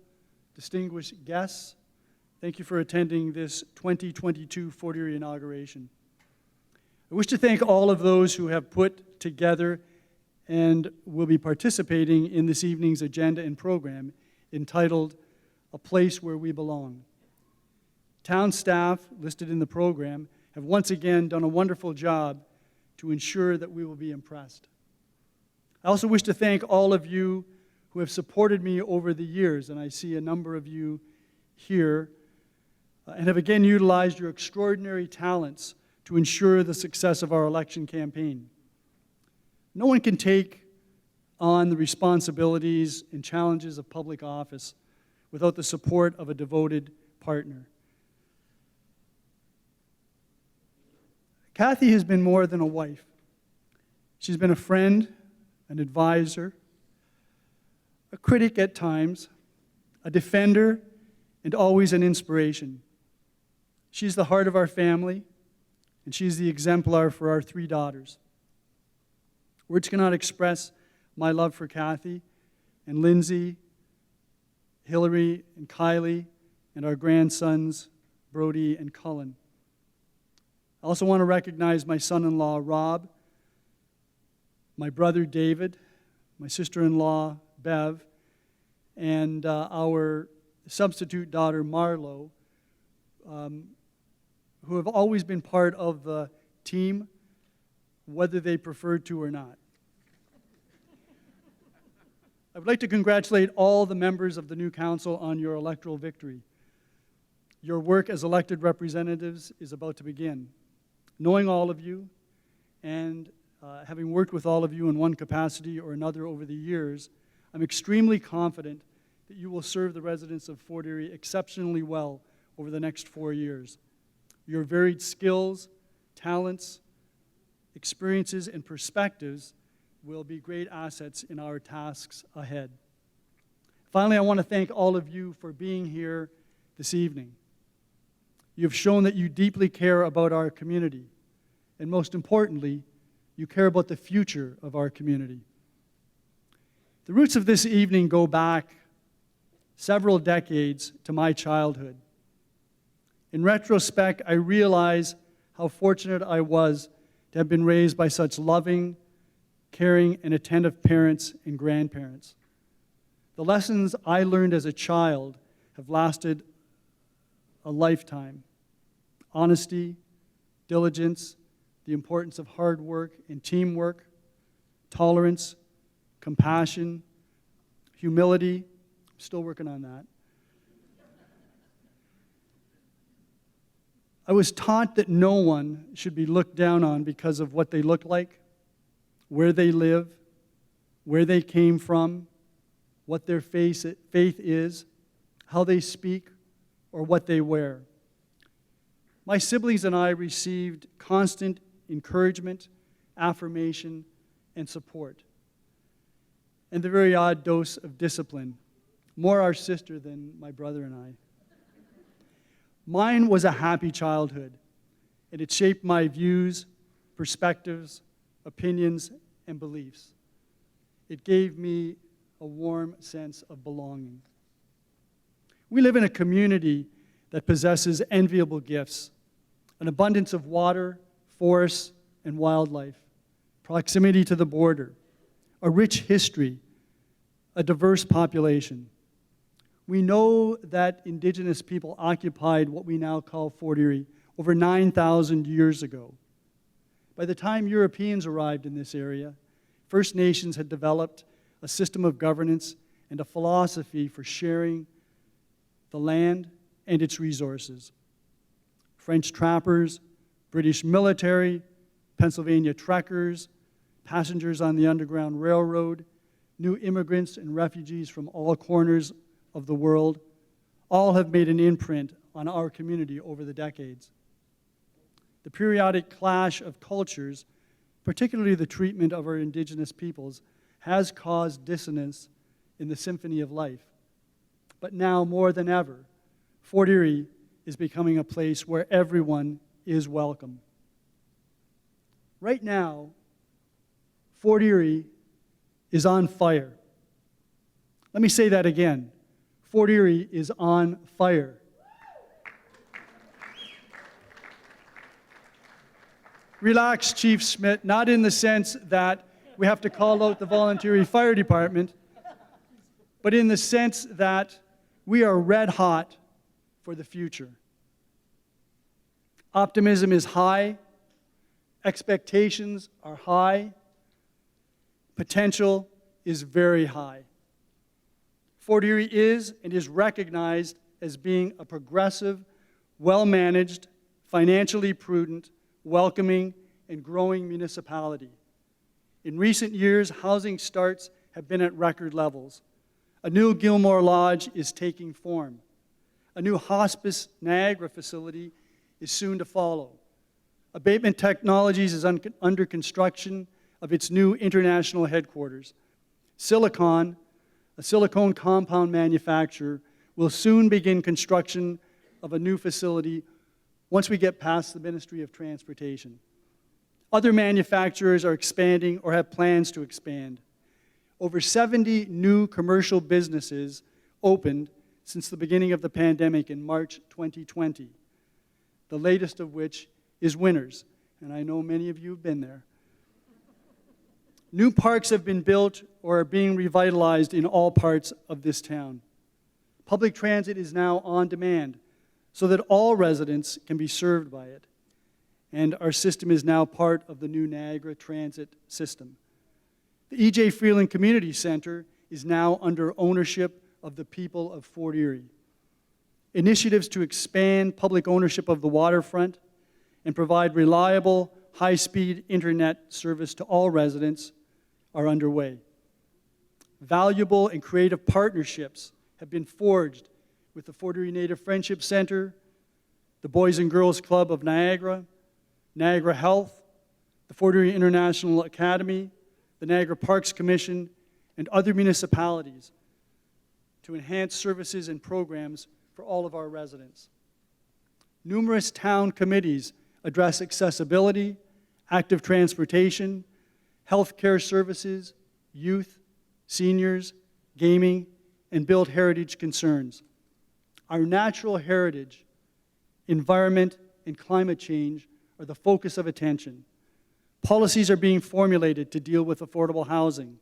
distinguished guests, thank you for attending this 2022 Fort Erie inauguration. I wish to thank all of those who have put together and will be participating in this evening's agenda and program entitled A Place Where We Belong. Town staff listed in the program have once again done a wonderful job to ensure that we will be impressed. I also wish to thank all of you who have supported me over the years, and I see a number of you here, and have again utilized your extraordinary talents to ensure the success of our election campaign. No one can take on the responsibilities and challenges of public office without the support of a devoted partner. Kathy has been more than a wife. She's been a friend, an advisor, a critic at times, a defender, and always an inspiration. She's the heart of our family, and she's the exemplar for our 3 daughters. Words cannot express my love for Kathy and Lindsay, Hillary and Kylie, and our grandsons, Brody and Cullen. I also want to recognize my son-in-law, Rob, my brother, David, my sister-in-law, Bev, and our substitute daughter, Marlo, who have always been part of the team, whether they preferred to or not. I would like to congratulate all the members of the new council on your electoral victory. Your work as elected representatives is about to begin. Knowing all of you and having worked with all of you in one capacity or another over the years, I'm extremely confident that you will serve the residents of Fort Erie exceptionally well over the next 4 years. Your varied skills, talents, experiences, and perspectives will be great assets in our tasks ahead. Finally, I want to thank all of you for being here this evening. You have shown that you deeply care about our community, and most importantly, you care about the future of our community. The roots of this evening go back several decades to my childhood. In retrospect, I realize how fortunate I was to have been raised by such loving, caring, and attentive parents and grandparents. The lessons I learned as a child have lasted a lifetime. Honesty, diligence, the importance of hard work and teamwork, tolerance, compassion, humility. I'm still working on that. I was taught that no one should be looked down on because of what they look like, where they live, where they came from, what their faith is, how they speak, or what they wear. My siblings and I received constant encouragement, affirmation, and support, and the very odd dose of discipline, more our sister than my brother and I. Mine was a happy childhood, and it shaped my views, perspectives, opinions, and beliefs. It gave me a warm sense of belonging. We live in a community that possesses enviable gifts, an abundance of water, forests, and wildlife, proximity to the border, a rich history, a diverse population. We know that Indigenous people occupied what we now call Fort Erie over 9,000 years ago. By the time Europeans arrived in this area, First Nations had developed a system of governance and a philosophy for sharing the land and its resources. French trappers, British military, Pennsylvania trekkers, passengers on the Underground Railroad, new immigrants and refugees from all corners of the world, all have made an imprint on our community over the decades. The periodic clash of cultures, particularly the treatment of our Indigenous peoples, has caused dissonance in the symphony of life. But now, more than ever, Fort Erie is becoming a place where everyone is welcome. Right now, Fort Erie is on fire. Let me say that again. Fort Erie is on fire. Relax, Chief Schmidt, not in the sense that we have to call out the voluntary fire department, but in the sense that we are red hot for the future. Optimism is high, expectations are high, potential is very high. Fort Erie is and is recognized as being a progressive, well-managed, financially prudent, welcoming, and growing municipality. In recent years, housing starts have been at record levels. A new Gilmore Lodge is taking form. A new hospice Niagara facility is soon to follow. Abatement Technologies is under construction of its new international headquarters. Silicon, a silicone compound manufacturer, will soon begin construction of a new facility once we get past the Ministry of Transportation. Other manufacturers are expanding or have plans to expand. Over 70 new commercial businesses opened since the beginning of the pandemic in March 2020, the latest of which is Winners, and I know many of you have been there. New parks have been built or are being revitalized in all parts of this town. Public transit is now on demand so that all residents can be served by it, and our system is now part of the new Niagara transit system. The E.J. Freeland Community Center is now under ownership of the people of Fort Erie. Initiatives to expand public ownership of the waterfront and provide reliable, high-speed internet service to all residents are underway. Valuable and creative partnerships have been forged with the Fort Erie Native Friendship Center, the Boys and Girls Club of Niagara, Niagara Health, the Fort Erie International Academy, the Niagara Parks Commission, and other municipalities to enhance services and programs for all of our residents. Numerous town committees address accessibility, active transportation, healthcare services, youth, seniors, gaming, and build heritage concerns. Our natural heritage, environment, and climate change are the focus of attention. Policies are being formulated to deal with affordable housing,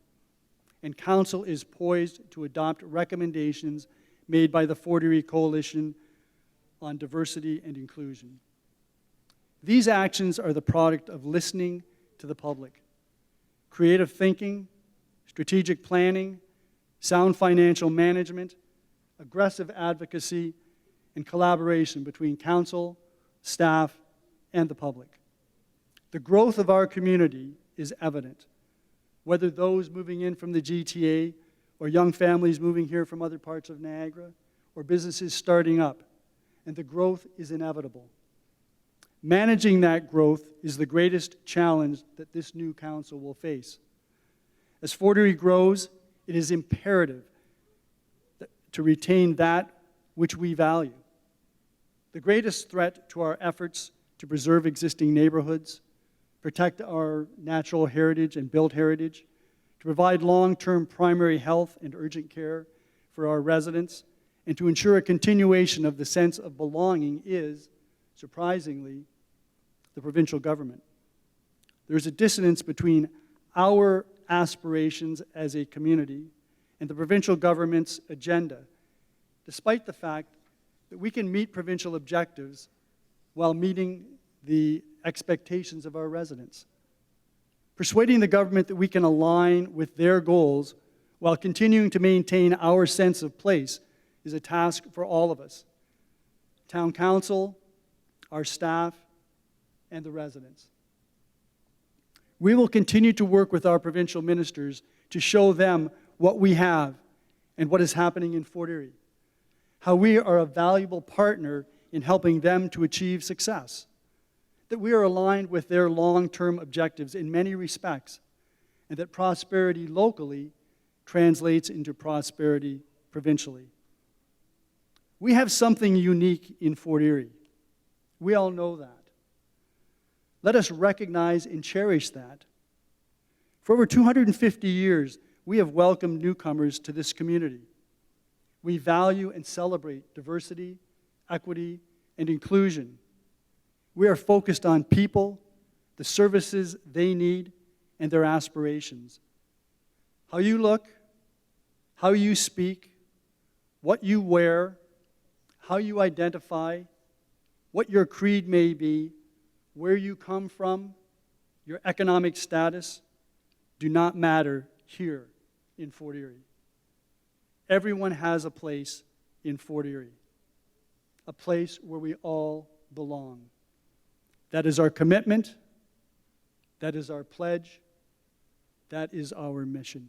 and Council is poised to adopt recommendations made by the Fort Erie Coalition on Diversity and Inclusion. These actions are the product of listening to the public. Creative thinking, strategic planning, sound financial management, aggressive advocacy, and collaboration between Council, staff, and the public. The growth of our community is evident, whether those moving in from the GTA or young families moving here from other parts of Niagara, or businesses starting up, and the growth is inevitable. Managing that growth is the greatest challenge that this new council will face. As Fort Erie grows, it is imperative to retain that which we value. The greatest threat to our efforts to preserve existing neighborhoods, protect our natural heritage and built heritage, to provide long-term primary health and urgent care for our residents, and to ensure a continuation of the sense of belonging is, surprisingly, the provincial government. There's a dissonance between our aspirations as a community and the provincial government's agenda, despite the fact that we can meet provincial objectives while meeting the expectations of our residents. Persuading the government that we can align with their goals while continuing to maintain our sense of place is a task for all of us. Town council, our staff, and the residents. We will continue to work with our provincial ministers to show them what we have and what is happening in Fort Erie, how we are a valuable partner in helping them to achieve success, that we are aligned with their long-term objectives in many respects, and that prosperity locally translates into prosperity provincially. We have something unique in Fort Erie. We all know that. Let us recognize and cherish that. For over 250 years, we have welcomed newcomers to this community. We value and celebrate diversity, equity, and inclusion. We are focused on people, the services they need, and their aspirations. How you look, how you speak, what you wear, how you identify, what your creed may be, where you come from, your economic status, do not matter here in Fort Erie. Everyone has a place in Fort Erie, a place where we all belong. That is our commitment, that is our pledge, that is our mission.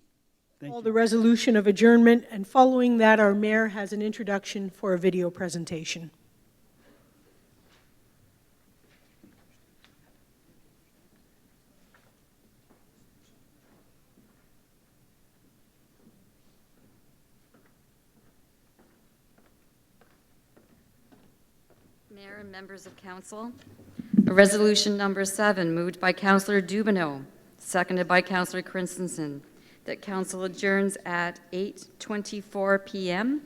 Thank Call you. the resolution of adjournment, and following that, our mayor has an introduction for a video presentation. Mayor and members of council, resolution number 7, moved by Councillor Dubanow, seconded by Councillor Christensen, that council adjourns at 8:24 p.m.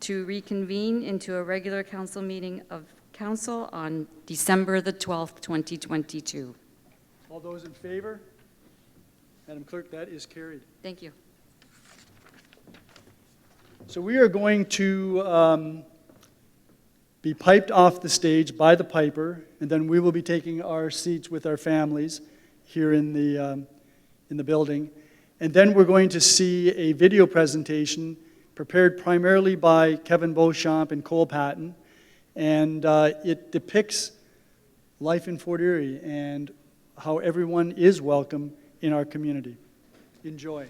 to reconvene into a regular council meeting of council on December the 12th, 2022. All those in favor? Madam Clerk, that is carried. Thank you. So we are going to be piped off the stage by the piper, and then we will be taking our seats with our families here in the building. And then we're going to see a video presentation prepared primarily by Kevin Beauchamp and Cole Patton, and it depicts life in Fort Erie and how everyone is welcome in our community. Enjoy.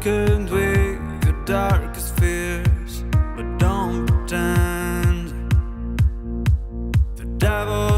reckoned with your darkest fears, but don't pretend. The devil